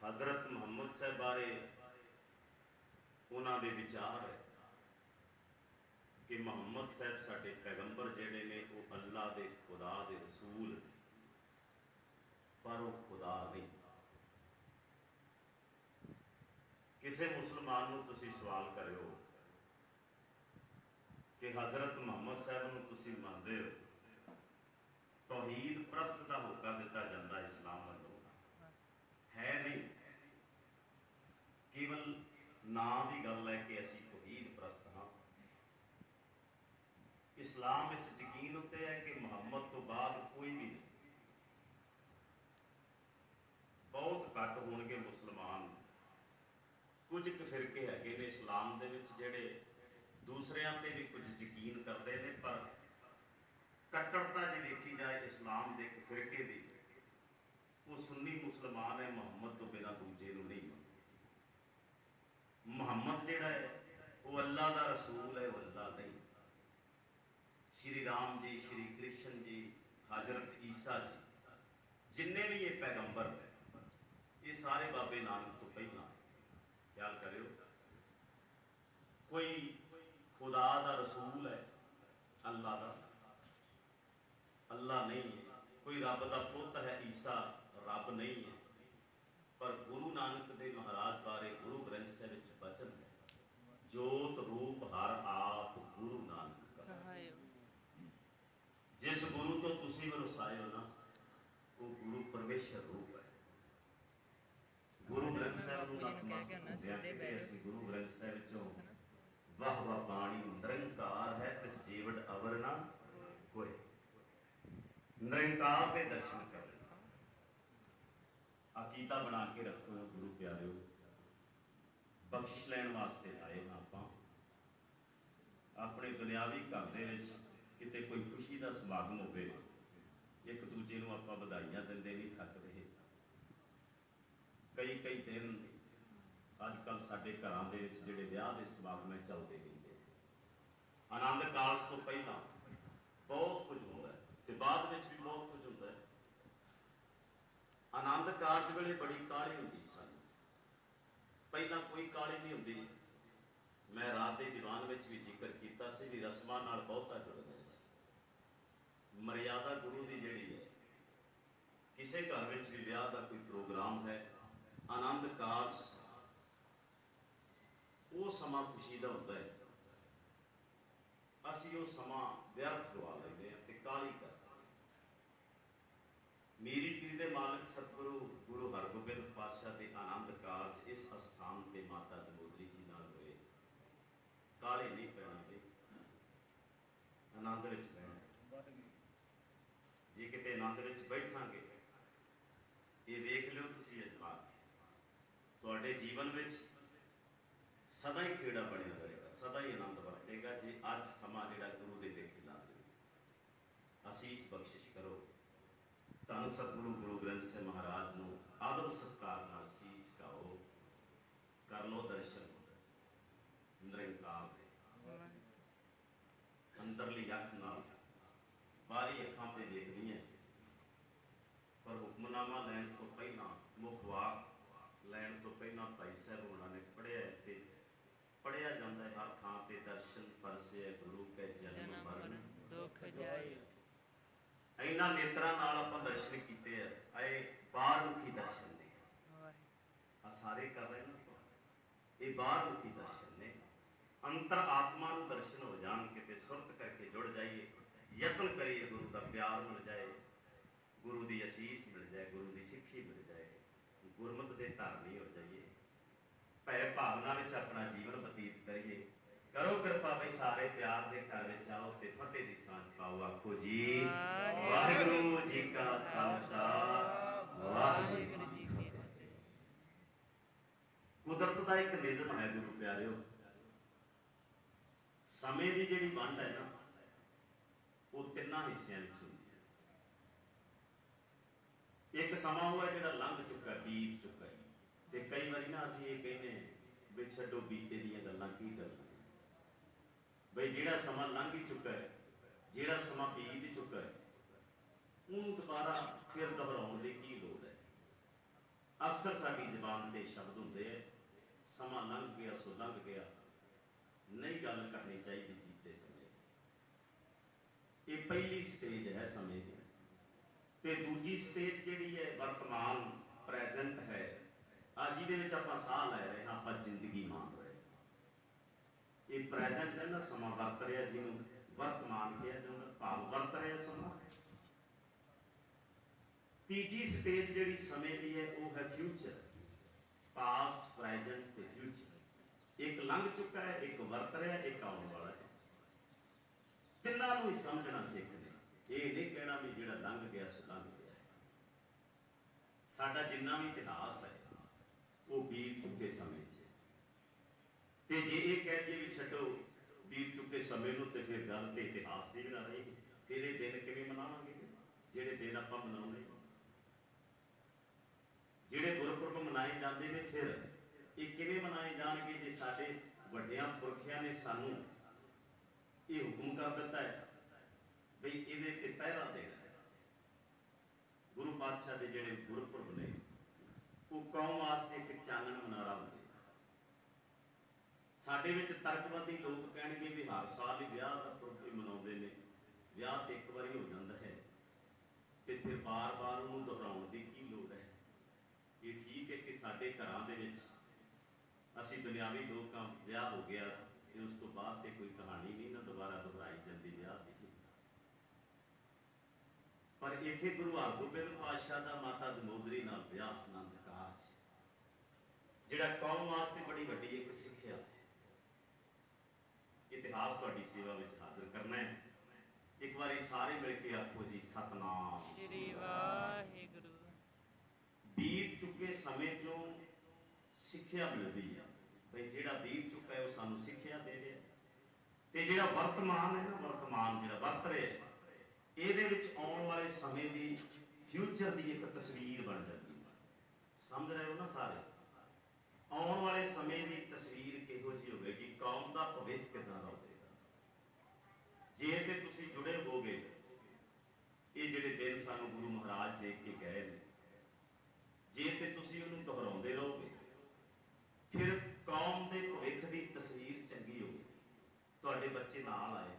हज़रत मुहम्मद साहब बारे उन्होंने विचार है कि मुहम्मद साहब साडे पैगंबर जिहड़े ने वो अल्लाह दे खुदा दे रसूल पर वो खुदा नहीं। किसी मुसलमान नूं तुसीं सवाल करो कि हज़रत मुहम्मद साहब नूं तुसीं मनदे हो, तौहीद प्रस्त का होका दिता जाता इस्लाम वालों है नहीं, केवल नाम की गल है कि असी तौहीद प्रस्त हाँ। इस्लाम इस यकीन उत्ते है कि मुहम्मद तो बाद कोई भी नहीं। बहुत घट होणगे मुसलमान, कुछ क फिरके हैगे ने इस्लाम दे विच जिहड़े दूसरियां ते भी कुछ यकीन करते हैं, पर कट्टरता जो देखी जाए इस्लाम के एक फिरके की, वो सुन्नी मुसलमान है, मुहम्मद तो बिना दूजे नूं नहीं मनदे। मुहम्मद जिहड़ा है वो अल्लाह का रसूल है, वो अल्लाह नहीं। श्री राम जी, श्री कृष्ण जी, हजरत ईसा जी, जिन्ने भी ये पैगंबर है, ये सारे बाबे नानक तो पहला। ख्याल करो, कोई खुदा का रसूल है अल्लाह का, अल्लाह नहीं है। कोई रब का पुत है ईसा, रब नहीं है। पर गुरु नानक देव महाराज बारे गुरु ग्रंथ साहिब विच वचन है, जोत रूप हर आप गुरु नानक का। जिस गुरु तो तुसीं वरसाए हो ना, वो गुरु परमेश्वर रूप है। गुरु ग्रंथ साहिब नूं नतमस्तक होंदिआं कहते असीं गुरु ग्रंथ साहिब विचों वाह वाह बाणी निरंकार है, तिस जीवड़ अवर ना कोई। निरंकार के दर्शन कर अकीदा बना के रखो गुरु प्यारिओ। बख्शिश लैण वास्ते आए हाँ आपां अपने दुनियावी घर दे विच किते कोई खुशी का समागम होवे, एक दूजे नूं आपां बधाइयां दिंदे नहीं थक रहे। कई कई दिन अजकल साडे घरां दे विच जिहड़े विआह दे समागम चलते रहंदे, आनंद कारज तो पहला बहुत कुछ होंदा है ते बाद विच भी बहुत कुछ होंदा है। आनंद कारज वेले बड़ी काहली होंदी सन, पहला कोई काहली नहीं होंदी। मैं रात के दीवान में भी जिक्र किया सी भी रस्मां नाल बहुता जुड़दा है। मर्यादा गुरु की जिहड़ी है, किसी घर में भी विआह का कोई प्रोग्राम है, आनंद कारज वो समा खुशी का होता है। असी वो समा व्यर्थ गवा लेंगे ते काहली करते। मेरी पीर दे मालिक सतगुरु गुरु हरगोबिंद पातशाह के आनंद कारज इस अस्थान से माता दमोदरी जी नाल होए। काले नहीं पैणगे, आनंद विच रहना। जे किते आनंद विच बैठांगे, ये वेख लो तुसीं अजमा के तुहाडे जीवन विच सदा ही खेड़ा बनिया रहेगा, सदा ही आनंद वरतेगा जे अज समा जिहड़ा गुरु दे लेखे ला दे। असीस बख्शिश करो, धन सतगुरु गुरु ग्रंथ साहिब महाराज नूं आदर सत्कार नाल सीच झुकाओ, कर लो दर्शन निरंकार दे। अंदरली अख नाल बाहरी अखां ते देखदी है, पर हुक्मनामा लैण तो पहला, मुख वाक लैण तो पहला भाई साहब होना ने पढ़िया ते पढ़िया जाता है हर थां ते दर्शन परसे गुरु के जन्म मरण दुख जाए। इन्हां नेत्रां नाल आपां दर्शन कीते है, आए बाहर मुखी दर्शन ने आ सारे कर रहे हैं। ये बाहर मुखी दर्शन ने, अंतर आत्मा नूं दर्शन हो जान, किते सुरत करके जुड़ जाइए, यत्न करिए गुरु का प्यार मिल जाए, गुरु की असीस मिल जाए, गुरु की सिक्खी मिल जाए, गुरमत के धारनी हो जाइए, भय भावना में अपना जीवन बतीत करिए। करो कृपा भाई सारे प्यार के घर में आओ ते फतेह की सांझ पाओ। आखो जी वाहिगुरू जी का खालसा वाहिगुरू जी की फतेह। कुदरत का एक निज़म है गुरु प्यारिओ, समय की जिहड़ी वंड है ना, वो तिन्ना हिस्सियां विच हुंदी है। एक समा हुआ जिहड़ा लंघ चुका, बीत चुका है, ते कई बारी ना असीं ये कहने भी छड्डो बीते दीयां गल्लां की करना बई, जिहड़ा समा लंघ ही चुका है, जिहड़ा समा बीत चुका है, उन्होंने दोबारा फिर घबराउण की की लोड़ है। ਅਕਸਰ ਸਾਡੀ ਜ਼ਬਾਨ ਤੇ ਸ਼ਬਦ ਹੁੰਦੇ ਹੈ, ਸਮਾਂ ਲੰਘ ਗਿਆ ਸੋ ਲੰਘ ਗਿਆ, ਨਹੀਂ ਗੱਲ ਕਰਨੀ ਚਾਹੀਦੀ ਬੀਤੇ ਸਮੇਂ। ਇਹ ਪਹਿਲੀ ਸਟੇਜ ਹੈ ਸਮੇਂ ਦੀ। ਤੇ ਦੂਜੀ ਸਟੇਜ ਜਿਹੜੀ ਹੈ ਵਰਤਮਾਨ, ਪ੍ਰੈਜ਼ੈਂਟ ਹੈ। ਅੱਜ ਜਿਹਦੇ ਵਿੱਚ ਆਪਾਂ ਸਾਹ ਲੈ ਰਹੇ ਹਾਂ, ਆਪਾਂ ਜ਼ਿੰਦਗੀ ਮਾਣ ਰਹੇ ਹਾਂ। ਇਹ ਪ੍ਰੈਜ਼ੈਂਟ ਹੈ ਨਾ, ਸਮਾਂ ਵਰਤ ਰਿਹਾ, ਜਿਹਨੂੰ ਵਰਤਮਾਨ ਕਿਹਾ ਜਾਂਦਾ, ਭਾਵ ਵਰਤ ਰਿਹਾ ਸਮਾਂ। ਤੀਜੀ ਸਟੇਜ ਜਿਹੜੀ ਸਮੇਂ ਦੀ ਹੈ ਉਹ ਹੈ ਫਿਊਚਰ, ਪਾਸਟ, ਪ੍ਰੈਜ਼ੈਂਟ ਤੇ ਫਿਊਚਰ। ਇੱਕ ਲੰਘ ਚੁੱਕਾ ਹੈ, ਇੱਕ ਵਰਤ ਰਿਹਾ, ਇੱਕ ਆਉਣ ਵਾਲਾ ਹੈ। ਤਿੰਨਾਂ ਨੂੰ ਹੀ ਸਮਝਣਾ ਸਿੱਖਣਾ। ਇਹ ਨਹੀਂ ਕਹਿਣਾ ਵੀ ਜਿਹੜਾ ਲੰਘ ਗਿਆ ਸੋ ਲੰਘ ਗਿਆ। ਸਾਡਾ ਜਿੰਨਾ ਵੀ ਇਤਿਹਾਸ ਹੈ ਉਹ ਬੀਤ ਚੁੱਕੇ ਸਮੇਂ 'ਚ। ਤੇ ਜੇ ਇਹ ਕਹਿ ਦਈਏ ਵੀ ਛੱਡੋ ਬੀਤ ਚੁੱਕੇ ਸਮੇਂ ਨੂੰ, ਤੇ ਫਿਰ ਗੱਲ ਤੇ ਇਤਿਹਾਸ ਦੀ ਵੀ ਨਾ ਰਹੀ। ਫਿਰ ਇਹ ਦਿਨ ਕਿਵੇਂ ਮਨਾਵਾਂਗੇ ਜਿਹੜੇ ਦਿਨ ਆਪਾਂ ਮਨਾਉਂਦੇ? ਜਿਹੜੇ ਗੁਰਪੁਰਬ ਮਨਾਏ ਜਾਂਦੇ ਨੇ, ਫਿਰ ਇਹ ਕਿਵੇਂ ਮਨਾਏ ਜਾਣਗੇ ਜੇ ਸਾਡੇ ਵੱਡਿਆਂ ਪੁਰਖਿਆਂ ਨੇ ਸਾਨੂੰ ਇਹ ਹੁਕਮ ਕਰ ਦਿੱਤਾ ਹੈ ਬਈ ਇਹਦੇ ਤੇ ਪਹਿਰਾ ਦੇਣਾ ਹੈ। ਗੁਰੂ ਪਾਤਸ਼ਾਹ ਦੇ ਜਿਹੜੇ ਗੁਰਪੁਰਬ ਨੇ ਉਹ ਕੌਮ ਵਾਸਤੇ ਇੱਕ ਚਾਨਣ ਮਨਾਰਾ ਹੁੰਦੇ। ਸਾਡੇ ਵਿੱਚ ਤਰਕਵਾਦੀ ਲੋਕ ਕਹਿਣਗੇ ਵੀ ਹਰ ਸਾਲ ਹੀ ਵਿਆਹ ਦਾ ਪੁਰਬ ਹੀ ਮਨਾਉਂਦੇ ਨੇ, ਵਿਆਹ ਤੇ ਇੱਕ ਵਾਰੀ ਹੋ ਜਾਂਦਾ ਹੈ ਤੇ ਫਿਰ ਬਾਰ-ਬਾਰ ਉਹਨੂੰ ਦੁਹਰਾਉਣ ਦੀ ਕੀ ਲੋੜ ਹੈ? ਇਹ ਠੀਕ ਹੈ ਕਿ ਸਾਡੇ ਘਰਾਂ ਦੇ ਵਿੱਚ ਅਸੀਂ ਦੁਨਿਆਵੀ ਲੋਕ ਹਾਂ, ਵਿਆਹ ਹੋ ਗਿਆ ਤੇ ਉਸ ਤੋਂ ਬਾਅਦ ਤੇ ਕੋਈ ਕਹਾਣੀ ਨਹੀਂ ਨਾ ਦੁਬਾਰਾ ਦੁਹਰਾਈ ਜਾਂਦੀ ਵਿਆਹ ਦੀ। ਪਰ ਇੱਥੇ ਗੁਰੂ ਹਰਗੋਬਿੰਦ ਪਾਤਸ਼ਾਹ ਦਾ ਮਾਤਾ ਦਮੋਦਰੀ ਨਾਲ ਵਿਆਹ ਆਨੰਦ ਕਾਰਜ, ਜਿਹੜਾ ਕੌਮ ਵਾਸਤੇ ਬੜੀ ਵੱਡੀ ਇੱਕ ਸਿੱਖਿਆ ਹੈ। ਇਤਿਹਾਸ ਤੁਹਾਡੀ ਸੇਵਾ ਵਿੱਚ ਹਾਜ਼ਰ ਕਰਨਾ ਹੈ। ਇੱਕ ਵਾਰੀ ਸਾਰੇ ਮਿਲ ਕੇ ਆਖੋ ਜੀ, ਸਤਨਾਮ ਸ੍ਰੀ ਵਾਹਿਗੁਰੂ। ਬੀਤ ਚੁੱਕੇ ਸਮੇਂ ਚੋਂ ਸਿੱਖਿਆ ਮਿਲਦੀ ਹੈ ਬਈ ਜਿਹੜਾ ਬੀਤ ਚੁੱਕਾ ਹੈ ਉਹ ਸਾਨੂੰ ਸਿੱਖਿਆ ਦੇ ਰਿਹਾ, ਤੇ ਜਿਹੜਾ ਵਰਤਮਾਨ ਹੈ ਨਾ, ਵਰਤਮਾਨ ਜਿਹੜਾ ਵਰਤ ਰਿਹਾ, ਇਹਦੇ ਵਿੱਚ ਆਉਣ ਵਾਲੇ ਸਮੇਂ ਦੀ, ਫਿਊਚਰ ਦੀ ਇੱਕ ਤਸਵੀਰ ਬਣ ਜਾਂਦੀ ਹੈ। ਸਮਝ ਰਹੇ ਹੋ ਨਾ ਸਾਰੇ? ਆਉਣ ਵਾਲੇ ਸਮੇਂ ਦੀ ਤਸਵੀਰ ਕਿਹੋ ਜਿਹੀ ਹੋਵੇਗੀ, ਕੌਮ ਦਾ ਭਵਿੱਖ ਕਿੱਦਾਂ ਦਾ ਹੋਵੇਗਾ ਜੇ ਤੇ ਤੁਸੀਂ ਜੁੜੇ ਹੋਗੇ। ਇਹ ਜਿਹੜੇ ਦਿਨ ਸਾਨੂੰ ਗੁਰੂ ਮਹਾਰਾਜ ਦੇ ਕੇ ਗਏ ਨੇ, ਜੇ ਤੇ ਤੁਸੀਂ ਉਹਨੂੰ ਦੁਹਰਾਉਂਦੇ ਰਹੋਗੇ, ਫਿਰ ਕੌਮ ਦੇ ਭਵਿੱਖ ਦੀ ਤਸਵੀਰ ਚੰਗੀ ਹੋਵੇਗੀ। ਤੁਹਾਡੇ ਬੱਚੇ ਨਾਲ ਆਏ ਨੇ,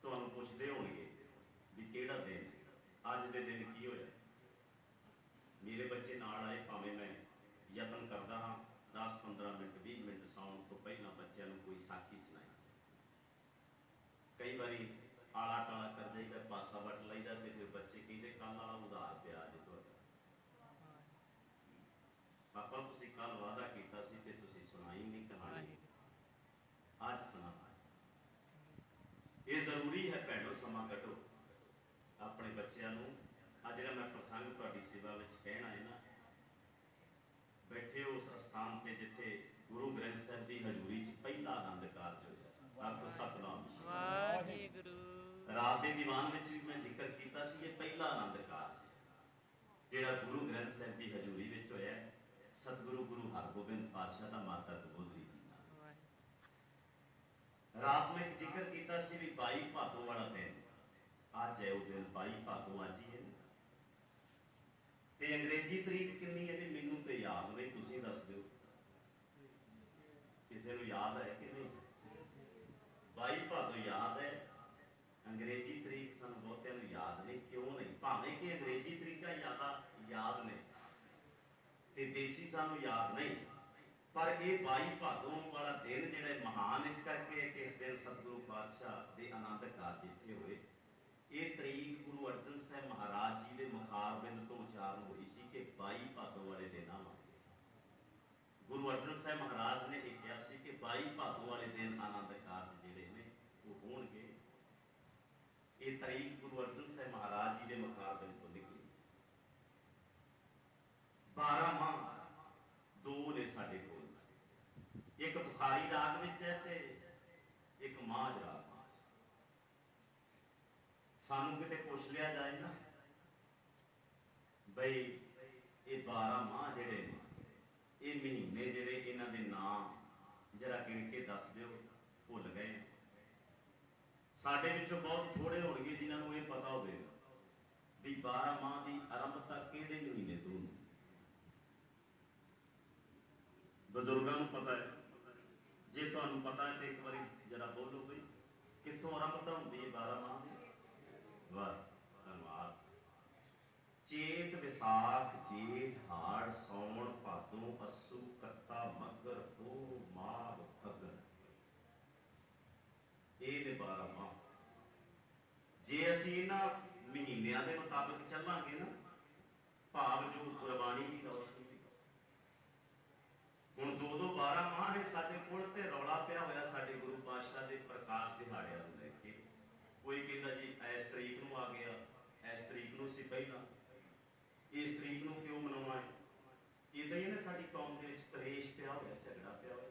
ਤੁਹਾਨੂੰ ਪੁੱਛਦੇ ਹੋਣਗੇ ਵੀ ਕਿਹੜਾ ਦਿਨ, ਅੱਜ ਦੇ ਦਿਨ ਕੀ ਹੋਇਆ? ਮੇਰੇ ਬੱਚੇ ਨਾਲ ਆਏ, ਭਾਵੇਂ ਮੈਂ ਯਤਨ ਕਰਦਾ ਹਾਂ 10-15 ਮਿੰਟ 20 ਮਿੰਟ ਸੌਣ ਤੋਂ ਪਹਿਲਾਂ ਬੱਚਿਆਂ ਨੂੰ ਕੋਈ ਸਾਖੀ ਸੁਣਾਈ। ਕਈ ਵਾਰੀ ਆਲਾ ਟਾਲਾ ਕਰ ਜਾਈਦਾ, ਪਾਸਾ ਵੱਟ ਲਈਦਾ, ਤੇ ਫਿਰ ਬੱਚੇ ਕਹਿੰਦੇ ਕੱਲ ਵਾਲਾ ਉਧਾਰ ਪਿਆ ਜੇ ਤੁਹਾਡਾ, ਪਾਪਾ ਤੁਸੀਂ ਕੱਲ ਵਾਅਦਾ ਕੀਤਾ ਸੀ ਤੇ ਤੁਸੀਂ ਸੁਣਾਈ ਨਹੀਂ ਕਹਾਣੀ, ਅੱਜ ਸੁਣਾ। ਇਹ ਜ਼ਰੂਰੀ ਹੈ ਭੈਣੋ, ਸਮਾਂ ਕੱਢੋ ਆਪਣੇ ਬੱਚਿਆਂ ਨੂੰ। ਆ ਜਿਹੜਾ ਮੈਂ ਪ੍ਰਸੰਗ ਤੁਹਾਡੀ ਸੇਵਾ ਵਿੱਚ ਕਹਿਣਾ ਹੈ ਨਾ, ਬੈਠੇ ਉਸ ਅਸਥਾਨ ਤੇ ਜਿੱਥੇ ਗੁਰੂ ਗ੍ਰੰਥ ਸਾਹਿਬ ਦੀ ਹਜ਼ੂਰੀ 'ਚ ਪਹਿਲਾ ਆਨੰਦ ਕਾਰਜ ਹੋਇਆ। ਆਖੋ ਸਤਨਾਮ ਵਾਹਿਗੁਰੂ। ਰਾਤ ਦੇ ਦੀਵਾਨ ਵਿੱਚ ਵੀ ਮੈਂ ਜ਼ਿਕਰ ਕੀਤਾ ਸੀ, ਇਹ ਪਹਿਲਾ ਆਨੰਦ ਕਾਰਜ ਹੈ ਜਿਹੜਾ ਗੁਰੂ ਗ੍ਰੰਥ ਸਾਹਿਬ ਦੀ ਹਜ਼ੂਰੀ ਵਿੱਚ ਹੋਇਆ। ਸਤਿਗੁਰੂ ਗੁਰੂ ਹਰਗੋਬਿੰਦ ਪਾਤਸ਼ਾਹ ਦਾ ਮਾਤਾ ਦਮੋਦਰੀ ਜੀ ਨਾਲ। ਰਾਤ ਮੈਂ ਇੱਕ ਜ਼ਿਕਰ ਕੀਤਾ ਸੀ ਵੀ 22 ਭਾਦੋਂ ਵਾਲਾ ਦਿਨ ਅੱਜ ਹੈ। ਉਹ ਦਿਨ 22 ਭਾਦੋਂ ਅੱਜ ਹੀ ਹੈ। ਤੇ ਅੰਗਰੇਜ਼ੀ ਤਰੀਕ ਕਿੰਨੀ ਹੈ ਮੈਨੂੰ ਤੇ ਯਾਦ ਨਹੀਂ, ਤੁਸੀਂ ਦੱਸ ਦਿਓ ਕਿਸੇ ਨੂੰ ਯਾਦ ਹੈ ਕਿ ਨਹੀਂ? 22 ਭਾਦੋਂ ਯਾਦ ਹੈ, ਅੰਗਰੇਜ਼ੀ ਤਰੀਕ ਸਾਨੂੰ ਬਹੁਤਿਆਂ ਨੂੰ ਯਾਦ ਨਹੀਂ। ਕਿਉਂ ਨਹੀਂ? ਭਾਵੇਂ ਕਿ ਅੰਗਰੇਜ਼ੀ ਤਰੀਕਾਂ ਜ਼ਿਆਦਾ ਯਾਦ ਨੇ ਤੇ ਦੇਸੀ ਸਾਨੂੰ ਯਾਦ ਨਹੀਂ, ਪਰ ਇਹ 22 ਭਾਦੋਂ ਵਾਲਾ ਦਿਨ ਜਿਹੜਾ ਮਹਾਨ ਇਸ ਕਰਕੇ ਹੈ ਕਿ ਇਸ ਦਿਨ ਸਤਿਗੁਰੂ ਪਾਤਸ਼ਾਹ ਦੇ ਆਨੰਦ ਕਾਰਜ ਇੱਥੇ ਹੋਏ। ਇਹ ਤਰੀਕ ਗੁਰੂ ਅਰਜਨ ਸਾਹਿਬ ਮਹਾਰਾਜ ਜੀ ਦੇ ਮੁਖਾਰਬਿੰਦ ਤੋਂ ਉਚਾਰਨ ਹੋਈ ਸੀ ਕਿ 22 ਭਾਦੋਂ ਵਾਲੇ ਦਿਨ ਆਵਾਂਗੇ। ਗੁਰੂ ਅਰਜਨ ਸਾਹਿਬ ਮਹਾਰਾਜ ਨੇ ਇਹ ਕਿਹਾ ਸੀ ਕਿ 22 ਭਾਦੋਂ ਵਾਲੇ ਦਿਨ ਆਨੰਦ ਕਾਰਜ ਜਿਹੜੇ ਨੇ ਉਹ ਹੋਣਗੇ। ਇਹ ਤਰੀਕ ਗੁਰੂ ਅਰਜਨ ਸਾਹਿਬ ਮਹਾਰਾਜ ਜੀ ਦੇ ਮੁਖਾਰਬਿੰਦ ਤੋਂ ਨਿਕਲੀ। 12 ਮਾਹ ਦੋ ਨੇ ਸਾਡੇ ਕੋਲ, ਇੱਕ ਤੁਖਾਰੀ ਰਾਗ ਵਿੱਚ ਹੈ ਤੇ ਇੱਕ ਮਾਝ ਰਾਗ। ਸਾਨੂੰ ਕਿਤੇ ਪੁੱਛ ਲਿਆ ਜਾਏ ਨਾ ਬਈ ਇਹ 12 ਮਾਹ ਜਿਹੜੇ ਨੇ, ਇਹ ਮਹੀਨੇ ਜਿਹੜੇ, ਇਹਨਾਂ ਦੇ ਨਾਮ ਜਰਾ ਗਿਣ ਕੇ ਦੱਸ ਦਿਓ, ਭੁੱਲ ਗਏ। ਸਾਡੇ ਵਿੱਚੋਂ ਬਹੁਤ ਥੋੜੇ ਹੋਣਗੇ ਜਿਨ੍ਹਾਂ ਨੂੰ ਇਹ ਪਤਾ ਹੋਵੇਗਾ ਵੀ 12 ਮਾਹ ਦੀ ਆਰੰਭਤਾ ਕਿਹੜੇ ਮਹੀਨੇ ਤੋਂ ਹੁੰਦੀ। ਬਜ਼ੁਰਗਾਂ ਨੂੰ ਪਤਾ ਹੈ, ਜੇ ਤੁਹਾਨੂੰ ਪਤਾ ਹੈ ਤੇ ਇੱਕ ਵਾਰੀ ਜਰਾ ਬੋਲੋ ਬਈ ਕਿੱਥੋਂ ਆਰੰਭਤਾ ਹੁੰਦੀ ਹੈ 12 ਮਾਹ ਦੀ। ਵਾਹ, ਧੰਨਵਾਦ। ਚੇਤ, ਵਿਸਾਖ, ਜੇਠ, ਹਾੜ, ਸੌਣ, ਭਾਦੋਂ, ਅੱਸੂ, ਕੱਤਾ, ਮੱਘਰ, ਪੋਹ, ਮਾਘ, ਫੱਗਣ, ਇਹ ਨੇ 12 ਮਾਹ। ਜੇ ਅਸੀਂ ਇਹਨਾਂ ਮਹੀਨਿਆਂ ਦੇ ਮੁਤਾਬਕ ਚੱਲਾਂਗੇ ਨਾ, ਭਾਵ ਜੋ ਗੁਰਬਾਣੀ ਦੀ ਰੌਸ਼ਨੀ, ਹੁਣ 2-2 12 ਮਾਹ ਨੇ ਸਾਡੇ ਕੋਲ ਤੇ ਰੌਲਾ ਪਿਆ ਹੋਇਆ ਸਾਡੇ ਗੁਰੂ ਪਾਤਸ਼ਾਹ ਦੇ ਪ੍ਰਕਾਸ਼ ਦਿਹਾੜਿਆਂ ਨੂੰ ਲੈ ਕੇ। ਕੋਈ ਕਹਿੰਦਾ ਜੀ ਇਸ ਤਰੀਕ ਨੂੰ ਆ ਗਿਆ, ਇਸ ਤਰੀਕ ਨੂੰ ਸੀ ਪਹਿਲਾਂ, ਇਸ ਤਰੀਕ ਨੂੰ ਕਿਉਂ ਮਨਾਉਣਾ ਹੈ। ਇਦਾਂ ਹੀ ਨਾ ਸਾਡੀ ਕੌਮ ਦੇ ਵਿੱਚ ਕਲੇਸ਼ ਪਿਆ ਹੋਇਆ, ਝਗੜਾ ਪਿਆ ਹੋਇਆ।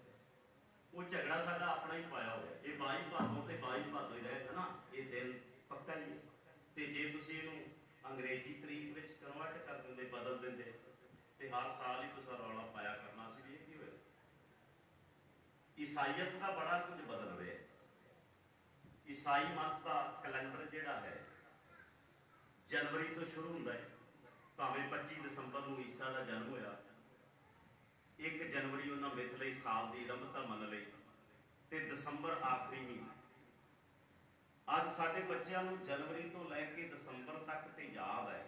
ਉਹ ਝਗੜਾ ਸਾਡਾ ਆਪਣਾ ਹੀ ਪਾਇਆ ਹੋਇਆ। ਇਹ 22 ਭਾਦੋਂ ਤੇ 22 ਭਾਦੋਂ ਹੀ ਰਹੇਗਾ ਨਾ, ਇਹ ਦਿਨ ਪੱਕਾ ਹੀ ਹੈ। ਤੇ ਜੇ ਤੁਸੀਂ ਇਹਨੂੰ ਅੰਗਰੇਜ਼ੀ ਤਰੀਕ ਵਿੱਚ ਕਨਵਰਟ ਕਰ ਦਿੰਦੇ, ਬਦਲ ਦਿੰਦੇ, ਤੇ ਹਰ ਸਾਲ ਹੀ ਤੁਸੀਂ ਰੌਲਾ ਪਾਇਆ ਕਰਨਾ ਸੀ ਵੀ ਇਹ ਕੀ ਹੋਇਆ। ਈਸਾਈਅਤ ਦਾ ਬੜਾ ਕੁਝ ਬਦਲ ਰਿਹਾ। ਈਸਾਈ ਮਤ ਦਾ ਕੈਲੰਡਰ ਜਿਹੜਾ ਹੈ ਜਨਵਰੀ ਤੋਂ ਸ਼ੁਰੂ ਹੁੰਦਾ ਹੈ, ਭਾਵੇਂ 25 ਦਸੰਬਰ ਨੂੰ ਈਸਾ ਦਾ ਜਨਮ ਹੋਇਆ। 1 ਜਨਵਰੀ ਉਹਨਾਂ ਮਿਥ ਲਈ, ਸਾਲ ਦੀ ਆਰੰਭਤਾ ਮੰਨ ਲਈ, ਤੇ ਦਸੰਬਰ ਆਖਰੀ ਮਹੀਨਾ। ਅੱਜ ਸਾਡੇ ਬੱਚਿਆਂ ਨੂੰ ਜਨਵਰੀ ਤੋਂ ਲੈ ਕੇ ਦਸੰਬਰ ਤੱਕ ਤੇ ਯਾਦ ਹੈ,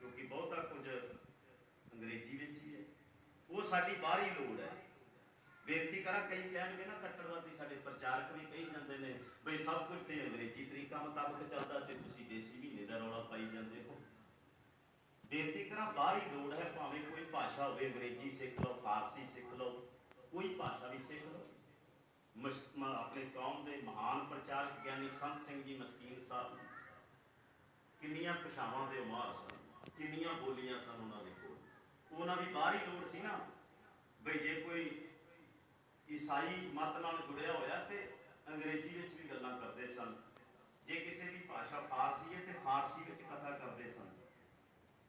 ਕਿਉਂਕਿ ਬਹੁਤਾ ਕੁਝ ਅੰਗਰੇਜ਼ੀ ਵਿੱਚ ਹੀ ਹੈ। ਉਹ ਸਾਡੀ ਬਾਹਰੀ ਲੋੜ ਹੈ। ਬੇਨਤੀ ਕਰਾਂ, ਕਈ ਕਹਿਣਗੇ ਨਾ ਕੱਟੜਵਾਦੀ ਸਾਡੇ ਪ੍ਰਚਾਰਕ ਵੀ ਕਹੀ ਜਾਂਦੇ ਨੇ ਬਈ ਸਭ ਕੁਝ ਤੇ ਅੰਗਰੇਜ਼ੀ ਤਰੀਕਾ ਮੁਤਾਬਕ ਚੱਲਦਾ ਤੇ ਤੁਸੀਂ ਦੇਸੀ ਮਹੀਨੇ ਦਾ ਰੌਲਾ ਪਾਈ ਜਾਂਦੇ ਹੋ। ਬੇਨਤੀ ਕਰਾਂ, ਬਾਹਰੀ ਲੋੜ ਹੈ। ਭਾਵੇਂ ਕੋਈ ਭਾਸ਼ਾ ਹੋਵੇ, ਅੰਗਰੇਜ਼ੀ ਸਿੱਖ ਲਓ, ਫਾਰਸੀ ਸਿੱਖ ਲਓ, ਕੋਈ ਭਾਸ਼ਾ ਵੀ ਸਿੱਖ ਲਓ। ਆਪਣੇ ਕੌਮ ਦੇ ਮਹਾਨ ਪ੍ਰਚਾਰਕ ਗਿਆਨੀ ਸੰਤ ਸਿੰਘ ਜੀ ਮਸਕੀਨ ਸਾਹਿਬ ਕਿੰਨੀਆਂ ਭਾਸ਼ਾਵਾਂ ਦੇ ਮਾਹਰ ਸਨ, ਕਿੰਨੀਆਂ ਬੋਲੀਆਂ ਸਨ ਉਹਨਾਂ ਦੇ ਕੋਲ। ਉਹਨਾਂ ਦੀ ਬਾਹਰੀ ਲੋੜ ਸੀ ਨਾ ਬਈ ਜੇ ਕੋਈ ਈਸਾਈ ਮਤ ਨਾਲ ਜੁੜਿਆ ਹੋਇਆ ਤੇ ਅੰਗਰੇਜ਼ੀ ਵਿੱਚ ਵੀ ਗੱਲਾਂ ਕਰਦੇ ਸਨ। ਜੇ ਕਿਸੇ ਦੀ ਭਾਸ਼ਾ ਫਾਰਸੀ ਹੈ ਤੇ ਫਾਰਸੀ ਵਿੱਚ ਕਥਾ ਕਰਦੇ ਸਨ।